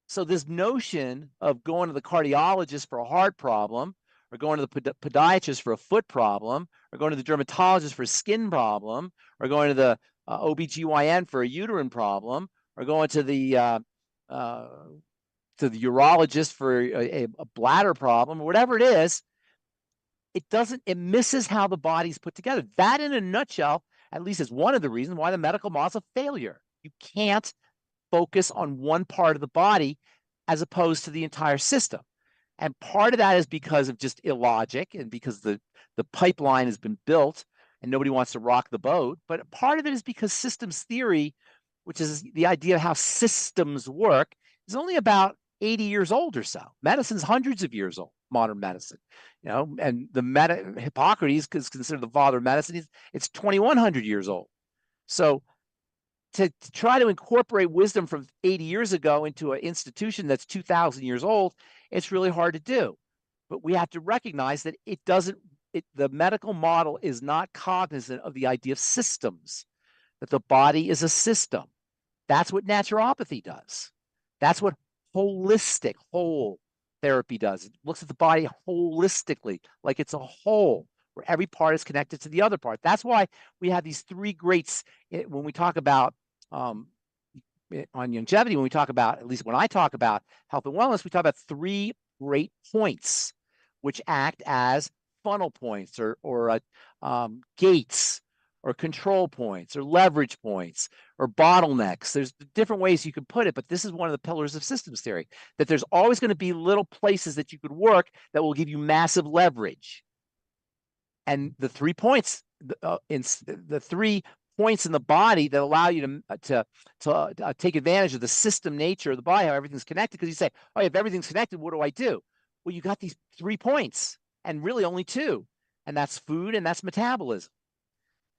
So this notion of going to the cardiologist for a heart problem, or going to the podiatrist for a foot problem, or going to the dermatologist for a skin problem, or going to the OBGYN for a uterine problem, or going to the urologist for a bladder problem, or whatever it is, it misses how the body's put together. That, in a nutshell, at least, is one of the reasons why the medical model's a failure. You can't focus on one part of the body as opposed to the entire system. And part of that is because of just illogic, and because the pipeline has been built and nobody wants to rock the boat. But part of it is because systems theory, which is the idea of how systems work, is only about 80 years old or so. Medicine's hundreds of years old, modern medicine. And Hippocrates is considered the father of medicine. It's 2,100 years old. So to try to incorporate wisdom from 80 years ago into an institution that's 2,000 years old, it's really hard to do. But we have to recognize that the medical model is not cognizant of the idea of systems, that the body is a system. That's what naturopathy does. That's what holistic, whole therapy does. It looks at the body holistically, like it's a whole, where every part is connected to the other part. That's why we have these three greats when we talk about on longevity. When we talk about, at least when I talk about health and wellness, we talk about three great points, which act as funnel points or gates or control points or leverage points or bottlenecks. There's different ways you can put it, but this is one of the pillars of systems theory, that there's always going to be little places that you could work that will give you massive leverage. And the 3 points, the 3 points in the body that allow you to take advantage of the system nature of the body, how everything's connected. Because you say, oh, if everything's connected, what do I do? Well, you got these 3 points, and really only 2, and that's food and that's metabolism.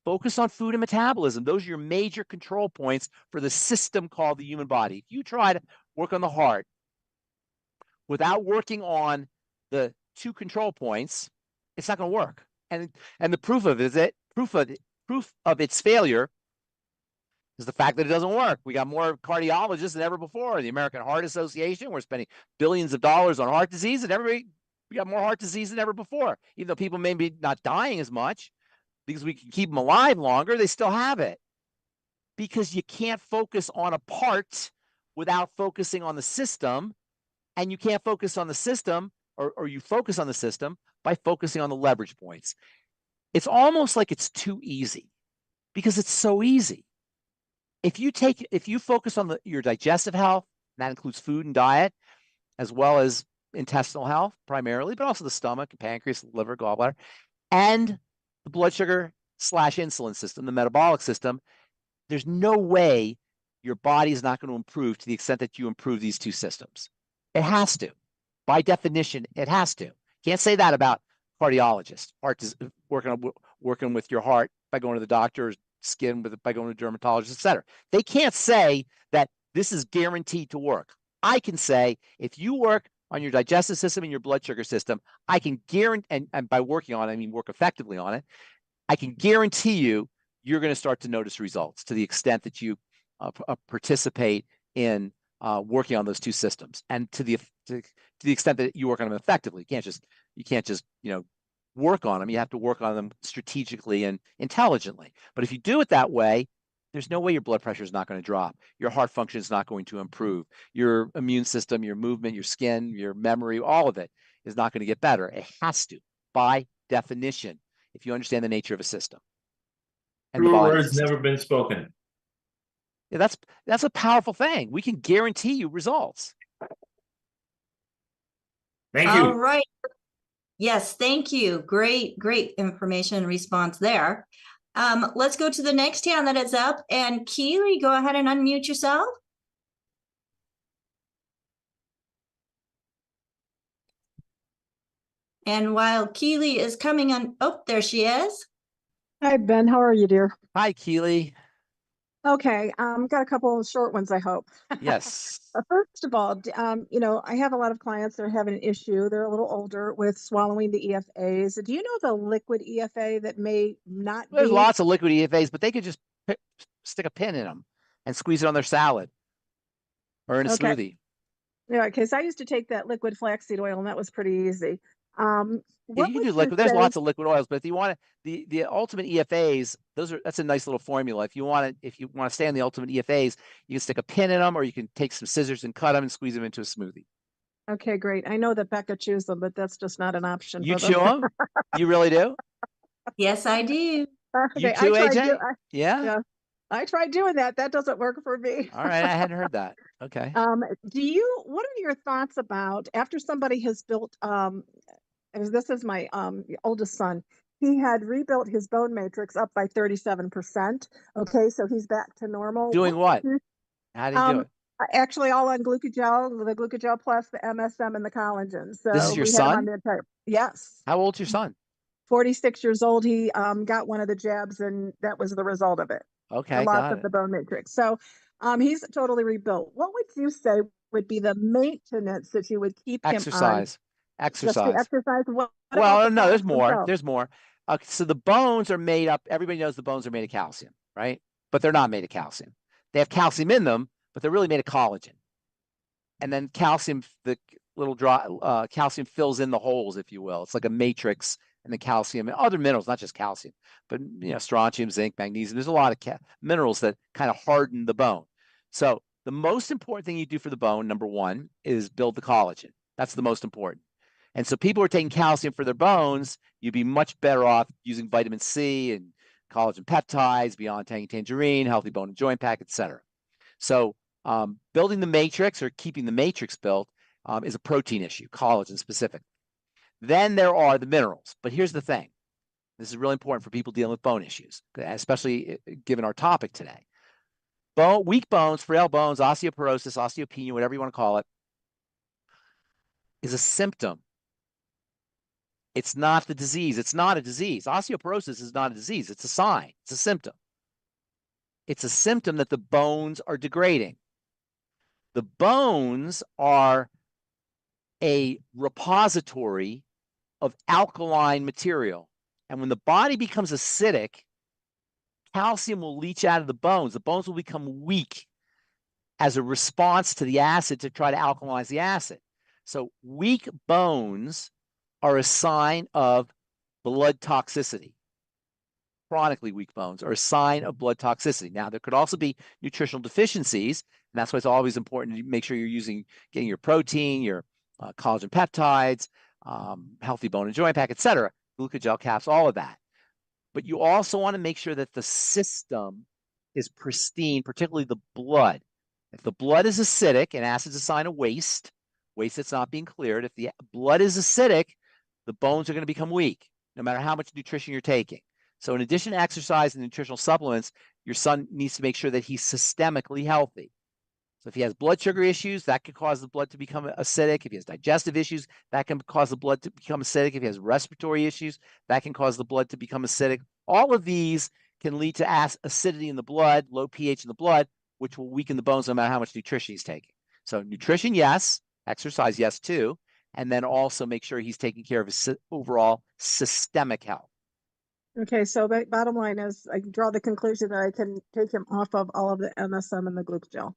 Focus on food and metabolism. Those are your major control points for the system called the human body. If you try to work on the heart without working on the 2 control points, it's not going to work. And the proof of its failure is the fact that it doesn't work. We got more cardiologists than ever before. The American Heart Association, we're spending billions of dollars on heart disease, and we got more heart disease than ever before. Even though people may be not dying as much because we can keep them alive longer, they still have it. Because you can't focus on a part without focusing on the system, and you can't focus on the system, or you focus on the system by focusing on the leverage points. It's almost like it's too easy, because it's so easy. If you focus on your digestive health, and that includes food and diet, as well as intestinal health primarily, but also the stomach, pancreas, liver, gallbladder, and the blood sugar / insulin system, the metabolic system, there's no way your body is not going to improve to the extent that you improve these 2 systems. It has to. By definition, it has to. Can't say that about cardiologists, working with your heart by going to the doctor, or skin by going to a dermatologist, etc. They can't say that this is guaranteed to work. I can say, if you work on your digestive system and your blood sugar system, I can guarantee, and by working on it, I mean work effectively on it, I can guarantee you're going to start to notice results to the extent that you participate in working on those 2 systems, and to the extent that you work on them effectively. You can't just work on them. You have to work on them strategically and intelligently. But if you do it that way, there's no way your blood pressure is not going to drop. Your heart function is not going to improve. Your immune system, your movement, your skin, your memory, all of it is not going to get better. It has to, by definition, if you understand the nature of a system. And the body words never been spoken. Yeah, that's a powerful thing. We can guarantee you results. Thank you. All right. Yes, thank you. Great information and response there. Let's go to the next hand that is up. And Keely, go ahead and unmute yourself. And while Keely is coming on, oh, there she is. Hi, Ben. How are you, dear? Hi, Keely. Okay, got a couple of short ones, I hope. Yes. First of all, you know, I have a lot of clients that are having an issue. They're a little older with swallowing the EFAs. Do you know the liquid EFA that may not There's be? lots of liquid EFAs, but they could just stick a pin in them and squeeze it on their salad or in a Okay. smoothie. Yeah, because I used to take that liquid flaxseed oil, and that was pretty easy. Yeah, What you can would do you liquid. There's say? lots of liquid oils, but if you want the ultimate EFAs, that's a nice little formula. If you want to stay on the ultimate EFAs, you can stick a pin in them, or you can take some scissors and cut them and squeeze them into a smoothie. Okay, great. I know that Becca chews them, but that's just not an option You for them. chew them? You really do? Yes, I do. You Okay, too, I AJ? tried Yeah. yeah, I tried doing that. That doesn't work for me. All right, I hadn't heard that. Okay. What are your thoughts about after somebody has built, as this is my oldest son, he had rebuilt his bone matrix up by 37%. Okay, so he's back to normal. Doing what? would you- How do you do it? Actually all on glucogel, the glucogel plus the MSM and the collagen. This is So your we had him on son? the entire, yes. How old's your son? 46 years old. He got one of the jabs, and that was the result of it. The Okay, loss got of it. the bone matrix. So he's totally rebuilt. What would you say would be the maintenance that you would keep him on? Exercise. Just the Exercise. exercise. What Well, about the no, there's products more. themselves? There's more. So the bones are made up. Everybody knows the bones are made of calcium, right? But they're not made of calcium. They have calcium in them, but they're really made of collagen. And then calcium, the little calcium fills in the holes, if you will. It's like a matrix, and the calcium and other minerals, not just calcium, but strontium, zinc, magnesium. There's a lot of minerals that kind of harden the bone. So the most important thing you do for the bone, number one, is build the collagen. That's the most important. And so people who are taking calcium for their bones, you'd be much better off using vitamin C and collagen peptides, beyond Tangy Tangerine, healthy bone and joint pack, etc. So building the matrix or keeping the matrix built is a protein issue, collagen specific. Then there are the minerals. But here's the thing. This is really important for people dealing with bone issues, especially given our topic today. Weak bones, frail bones, osteoporosis, osteopenia, whatever you want to call it, is a symptom. It's not the disease. It's not a disease. Osteoporosis is not a disease. It's a sign. It's a symptom. It's a symptom that the bones are degrading. The bones are a repository of alkaline material. And when the body becomes acidic, calcium will leach out of the bones. The bones will become weak as a response to the acid to try to alkalinize the acid. So weak bones are a sign of blood toxicity. Chronically weak bones are a sign of blood toxicity. Now, there could also be nutritional deficiencies, and that's why it's always important to make sure you're getting your protein, your collagen peptides, healthy bone and joint pack, etc., glucogel caps, all of that. But you also want to make sure that the system is pristine, particularly the blood. If the blood is acidic, and acid's a sign of waste that's not being cleared, if the blood is acidic, the bones are going to become weak, no matter how much nutrition you're taking. So in addition to exercise and nutritional supplements, your son needs to make sure that he's systemically healthy. So if he has blood sugar issues, that could cause the blood to become acidic. If he has digestive issues, that can cause the blood to become acidic. If he has respiratory issues, that can cause the blood to become acidic. All of these can lead to acidity in the blood, low pH in the blood, which will weaken the bones no matter how much nutrition he's taking. So nutrition, yes. Exercise, yes, too. And then also make sure he's taking care of his overall systemic health. Okay, so the bottom line is I draw the conclusion that I can take him off of all of the MSM and the glucogel.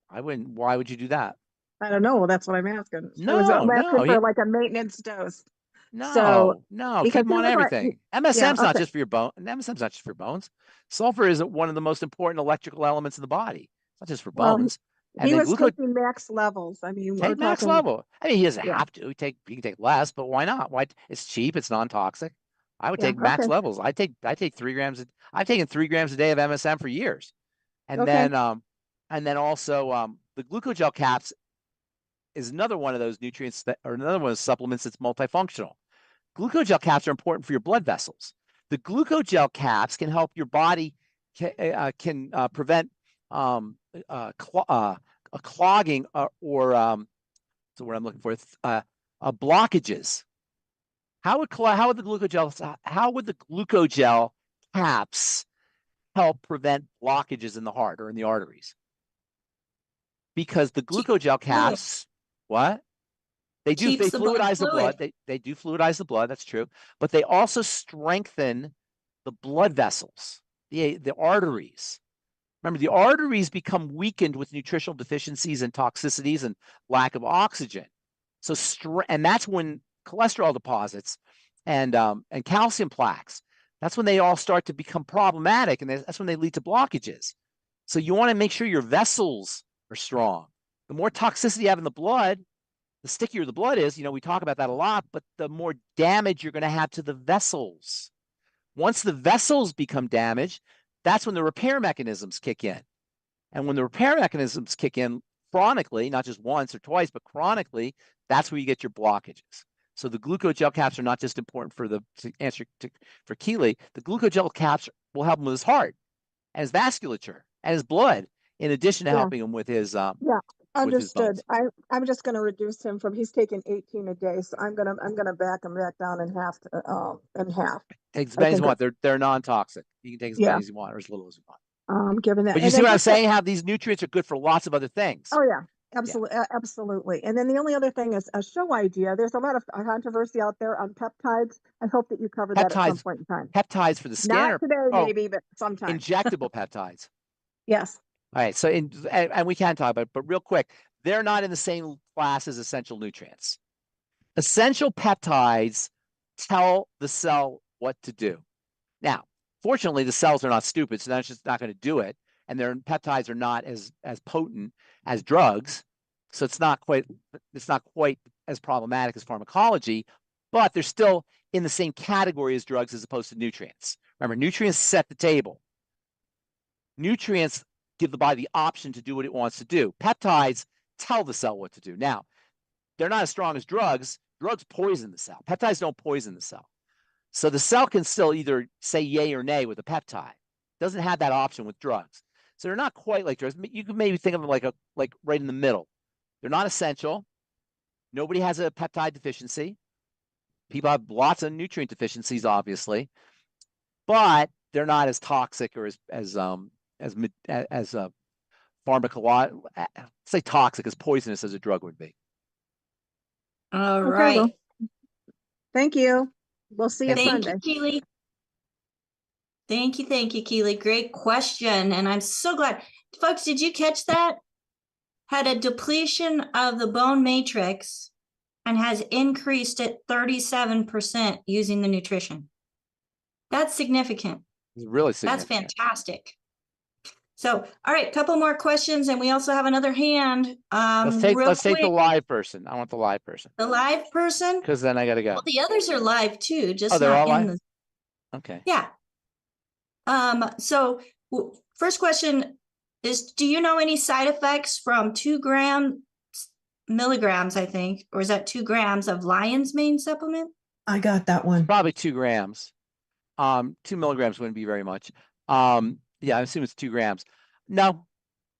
I wouldn't. Why would you do that? I don't know. That's what I'm asking. No, I'm asking no. for like a maintenance dose. No, keep because them on everything. MSM's not okay. just for your bone. MSM's not just for your bones. Sulfur is one of the most important electrical elements in the body. It's not just for Well, bones. And he then was taking max levels. I mean, we're take max talking, level. I mean, he doesn't yeah. have to. He can take less, but why not? Why? It's cheap. It's non-toxic. I would Yeah, take max okay. levels. I take 3 grams. I've taken 3 grams a day of MSM for years. And Okay. then also the glucogel caps is another one of those nutrients or another one of those supplements that's multifunctional. Glucogel caps are important for your blood vessels. The glucogel caps can help your body can prevent a clogging or so what I'm looking for blockages. How would the glucogel caps help prevent blockages in the heart or in the arteries. Because the glucogel caps, what? They Keeps the blood fluidize the blood. fluid. They do fluidize the blood, that's true. But they also strengthen the blood vessels, the arteries. Remember, the arteries become weakened with nutritional deficiencies and toxicities and lack of oxygen. So, and that's when cholesterol deposits and calcium plaques, that's when they all start to become problematic, and that's when they lead to blockages. So you want to make sure your vessels are strong. The more toxicity you have in the blood, the stickier the blood is. We talk about that a lot, but the more damage you're going to have to the vessels. Once the vessels become damaged, that's when the repair mechanisms kick in. And when the repair mechanisms kick in chronically, not just once or twice, but chronically, that's where you get your blockages. So the glucogel caps are not just important for for Keely. The glucogel caps will help him with his heart and his vasculature and his blood, in addition to helping him with his Understood. I'm just going to reduce him from, he's taking 18 a day, so I'm gonna back him back down in half. Take as many as you want. They're non-toxic. You can take as many as you want or as little as you want. Given that. But you see what I'm saying? How these nutrients are good for lots of other things. Oh yeah, absolutely, absolutely. And then the only other thing is a show idea. There's a lot of controversy out there on peptides. I hope that you cover that at some point in time. Peptides for the skin, not today, maybe, but sometime. Injectable peptides. Yes. All right. So, and we can talk about it, but real quick, they're not in the same class as essential nutrients. Essential peptides tell the cell what to do. Now, fortunately, the cells are not stupid, so that's just not going to do it. And their peptides are not as potent as drugs, so it's not quite as problematic as pharmacology, but they're still in the same category as drugs as opposed to nutrients. Remember, nutrients set the table. Nutrients give the body the option to do what it wants to do. Peptides tell the cell what to do. Now, they're not as strong as drugs. Drugs poison the cell. Peptides don't poison the cell. So the cell can still either say yay or nay with a peptide. Doesn't have that option with drugs. So they're not quite like drugs. You can maybe think of them like right in the middle. They're not essential. Nobody has a peptide deficiency. People have lots of nutrient deficiencies, obviously, but they're not as toxic or as pharmacological, say toxic, as poisonous as a drug would be. All right. Well, thank you. We'll see you Sunday. Thank you, Keely. Thank you, Keely. Great question. And I'm so glad. Folks, did you catch that? Had a depletion of the bone matrix and has increased at 37% using the nutrition. That's significant. It's really significant. That's fantastic. So, all right, couple more questions, and we also have another hand. Let's take the live person. I want the live person. The live person? Because then I got to go. Well, the others are live too, just they're not all in live? the. Okay. Yeah. So first question is, do you know any side effects from 2 milligrams, I think, or is that 2 grams of lion's mane supplement? I got that one. Probably 2 grams. 2 milligrams wouldn't be very much. Yeah, I assume it's 2 grams. No,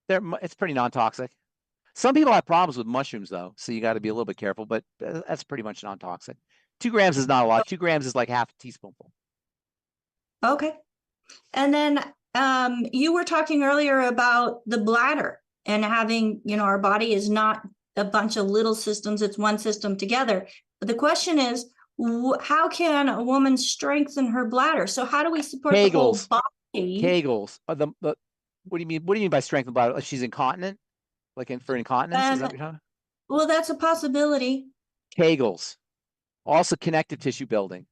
it's pretty non-toxic. Some people have problems with mushrooms though, so you got to be a little bit careful, but that's pretty much non-toxic. 2 grams is not a lot. 2 grams is like half a teaspoonful. Okay. And then you were talking earlier about the bladder and having, our body is not a bunch of little systems, it's one system together. But the question is, how can a woman strengthen her bladder? So how do we support the whole body? Kegels. What do you mean? What do you mean by strengthen the bladder? Like she's incontinent? For incontinence? Is that what you're talking about? Well, that's a possibility. Kegels. Also connective tissue building.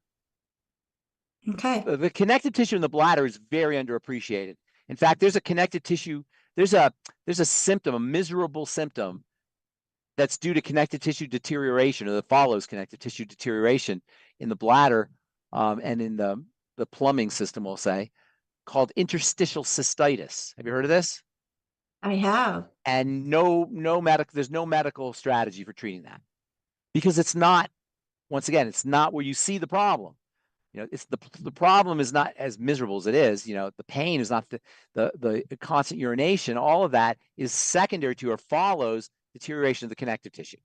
Okay. The connective tissue in the bladder is very underappreciated. In fact, there's a connective tissue, there's a symptom, a miserable symptom that's due to connective tissue deterioration, or that follows connective tissue deterioration in the bladder and in the plumbing system, we'll say, called interstitial cystitis. Have you heard of this? I have. And there's no medical strategy for treating that, because it's not, once again, it's not where you see the problem. It's the problem is not as miserable as it is. The pain is not the constant urination. All of that is secondary to or follows deterioration of the connective tissue.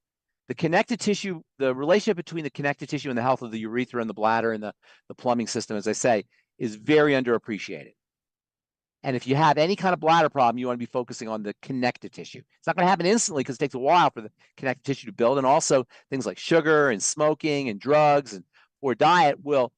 The connective tissue, the relationship between the connective tissue and the health of the urethra and the bladder and the plumbing system, as I say, is very underappreciated. And if you have any kind of bladder problem, you want to be focusing on the connective tissue. It's not going to happen instantly because it takes a while for the connective tissue to build. And also things like sugar and smoking and drugs or diet will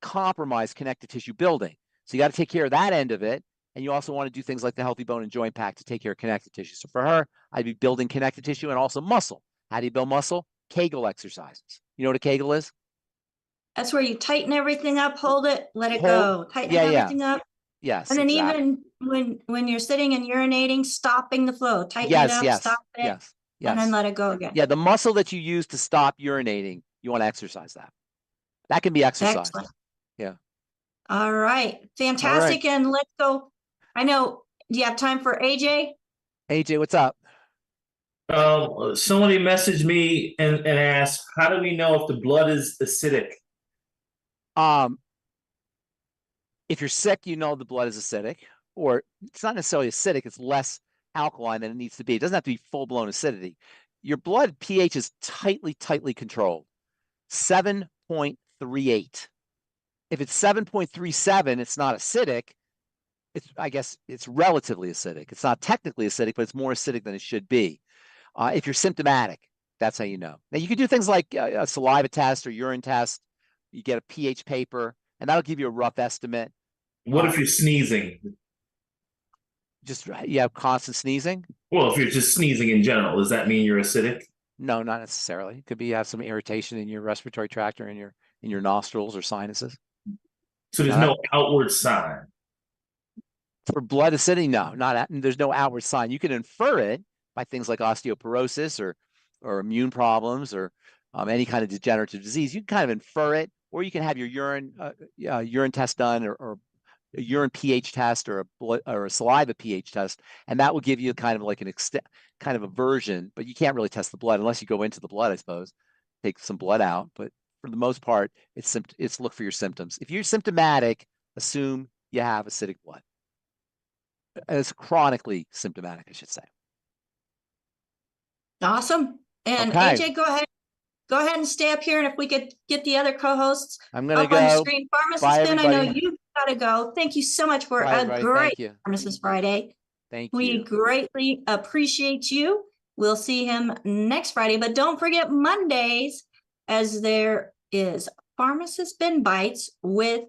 compromise connective tissue building. So you got to take care of that end of it. And you also want to do things like the Healthy Bone and Joint Pack to take care of connective tissue. So for her, I'd be building connective tissue and also muscle. How do you build muscle? Kegel exercises. You know what a Kegel is? That's where you tighten everything up, hold it, let it go. Tighten everything up. Yes. And then exactly. even when you're sitting and urinating, stopping the flow, tighten it up, stop it, and then let it go again. Yeah, the muscle that you use to stop urinating, you want to exercise that. That can be exercised. Excellent. Yeah. All right. Fantastic. And let's go. I know, do you have time for AJ? AJ, what's up? Somebody messaged me and asked, how do we know if the blood is acidic? If you're sick, you know the blood is acidic, or it's not necessarily acidic, it's less alkaline than it needs to be. It doesn't have to be full-blown acidity. Your blood pH is tightly controlled. 7.38. If it's 7.37, it's not acidic. I guess it's relatively acidic. It's not technically acidic, but it's more acidic than it should be. If you're symptomatic, that's how you know. Now, you can do things like a saliva test or urine test. You get a pH paper, and that'll give you a rough estimate. What if you're sneezing? Just you have constant sneezing? Well, if you're just sneezing in general, does that mean you're acidic? No, not necessarily. It could be you have some irritation in your respiratory tract or in your nostrils or sinuses. So there's no outward sign. For blood acidity, no, there's no outward sign. You can infer it by things like osteoporosis or immune problems or any kind of degenerative disease. You can kind of infer it, or you can have your urine test done or a urine pH test or a saliva pH test, and that will give you kind of like kind of a version. But you can't really test the blood unless you go into the blood, I suppose. Take some blood out, but for the most part, it's look for your symptoms. If you're symptomatic, assume you have acidic blood. It's chronically symptomatic, I should say. Awesome. And okay. AJ, go ahead and stay up here. And if we could get the other co-hosts I'm gonna up go. on the screen. Pharmacist Ben, I know you've got to go. Thank you so much for a great Pharmacist Friday. Thank you. We greatly appreciate you. We'll see him next Friday, but don't forget Mondays, as there is Pharmacist Ben Bites with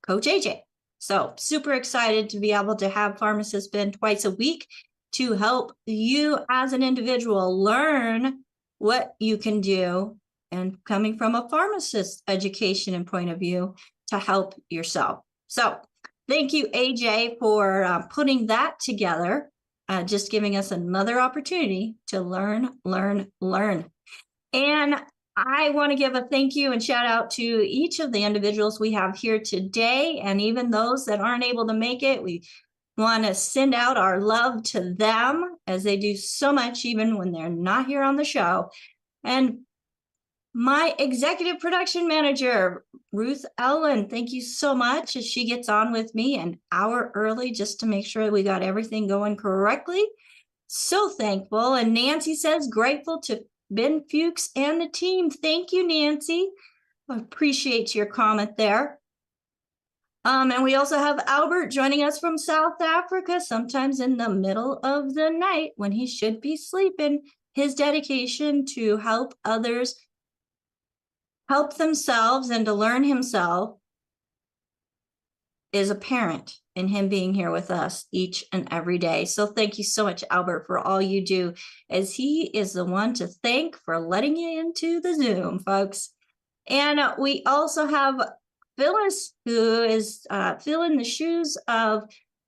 Coach AJ. So super excited to be able to have Pharmacist Ben twice a week to help you as an individual learn what you can do, and coming from a pharmacist education and point of view to help yourself. So thank you, AJ, for putting that together, just giving us another opportunity to learn. And I want to give a thank you and shout out to each of the individuals we have here today, and even those that aren't able to make it. We want to send out our love to them, as they do so much even when they're not here on the show. And my executive production manager, Ruth Ellen, thank you so much, as she gets on with me an hour early just to make sure we got everything going correctly. So thankful. And Nancy says, grateful to Ben Fuchs and the team. Thank you, Nancy. I appreciate your comment there. And we also have Albert joining us from South Africa, sometimes in the middle of the night when he should be sleeping. His dedication to help others help themselves and to learn himself is apparent in him being here with us each and every day. So thank you so much, Albert, for all you do, as he is the one to thank for letting you into the Zoom, folks. And we also have Phyllis, who is filling the shoes of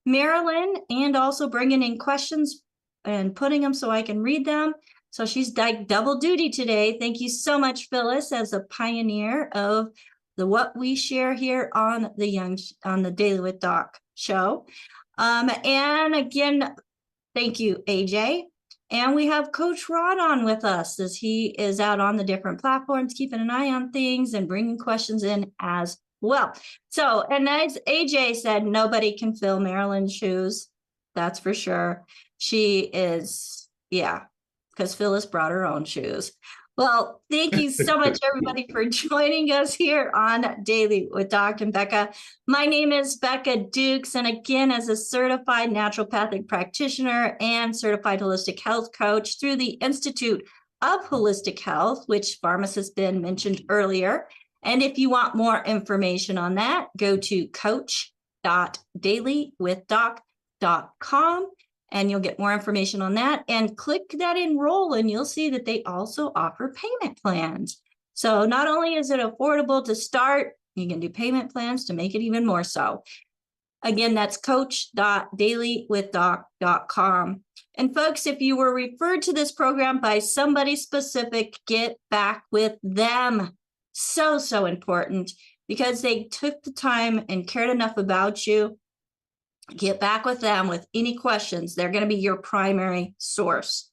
Marilyn and also bringing in questions and putting them so I can read them. So she's like double duty today. Thank you so much, Phyllis, as a pioneer of the What We Share here on the Daily with Doc show. And again, thank you, AJ. And we have Coach Rod on with us, as he is out on the different platforms, keeping an eye on things and bringing questions in as well. So, and as AJ said, nobody can fill Marilyn's shoes. That's for sure. She is, yeah, because Phyllis brought her own shoes. Well, thank you so much, everybody, for joining us here on Daily with Doc and Becca. My name is Becca Dukes, and again, as a certified naturopathic practitioner and certified holistic health coach through the Institute of Holistic Health, which Pharmacist Ben mentioned earlier. And if you want more information on that, go to coach.dailywithdoc.com. and you'll get more information on that, and click that enroll, and you'll see that they also offer payment plans. So not only is it affordable to start, you can do payment plans to make it even more so. Again, that's coach.dailywithdoc.com. And folks, if you were referred to this program by somebody specific, get back with them. So, so important, because they took the time and cared enough about you. Get back with them with any questions. They're going to be your primary source.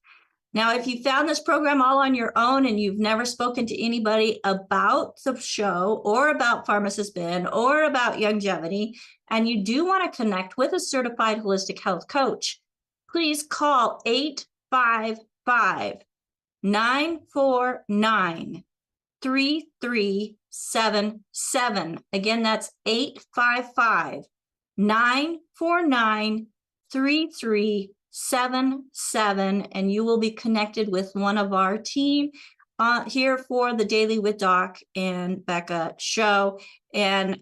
Now, if you found this program all on your own and you've never spoken to anybody about the show or about Pharmacist Ben or about longevity, and you do want to connect with a certified holistic health coach, please call 855-949-3377. Again, that's 855-949-3377, and you will be connected with one of our team here for the Daily with Doc and Becca show. And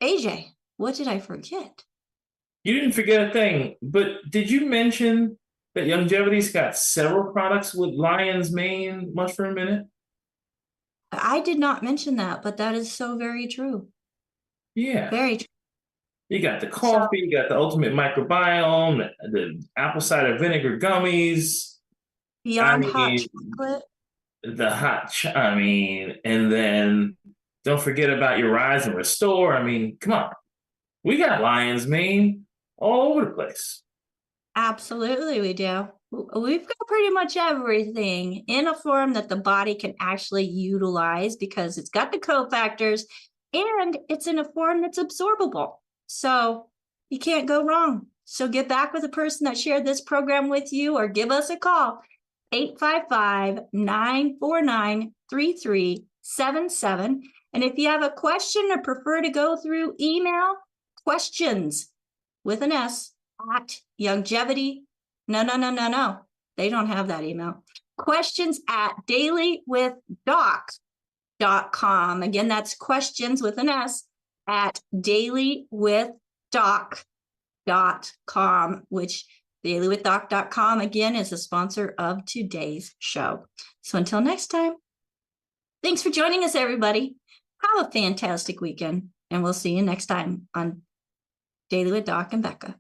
AJ, what did I forget? You didn't forget a thing, but did you mention that Longevity's got several products with lion's mane mushroom in it? I did not mention that, but that is so very true. Yeah. Very true. You got the coffee, you got the ultimate microbiome, the apple cider vinegar gummies. Beyond hot chocolate. The and then don't forget about your Rise and Restore. I mean, come on. We got lion's mane all over the place. Absolutely, we do. We've got pretty much everything in a form that the body can actually utilize, because it's got the cofactors and it's in a form that's absorbable. So you can't go wrong. So get back with the person that shared this program with you, or give us a call, 855-949-3377. And if you have a question or prefer to go through email, questions with an S at longevity. No. They don't have that email. Questions at dailywithdoc.com. Again, that's questions with an S at dailywithdoc.com, which dailywithdoc.com again is a sponsor of today's show. So until next time, thanks for joining us, everybody. Have a fantastic weekend, and we'll see you next time on Daily with Doc and Becca.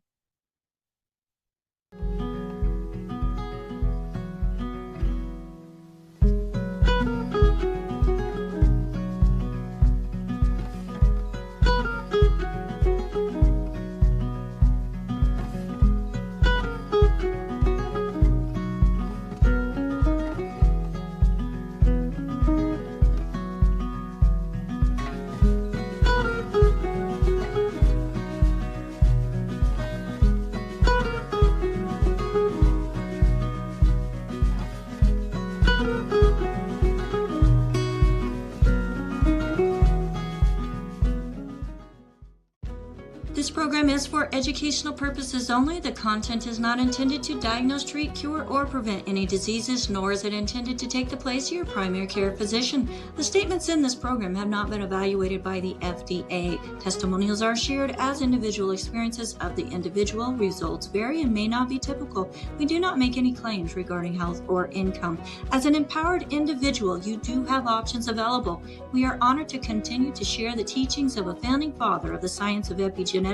This program is for educational purposes only. The content is not intended to diagnose, treat, cure, or prevent any diseases, nor is it intended to take the place of your primary care physician. The statements in this program have not been evaluated by the FDA. Testimonials are shared as individual experiences of the individual. Results vary and may not be typical. We do not make any claims regarding health or income. As an empowered individual, you do have options available. We are honored to continue to share the teachings of a founding father of the science of epigenetics,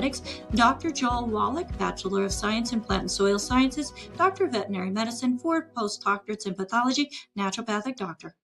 Dr. Joel Wallach, Bachelor of Science in Plant and Soil Sciences, Doctor of Veterinary Medicine, 4 postdoctorates in Pathology, Naturopathic Doctor.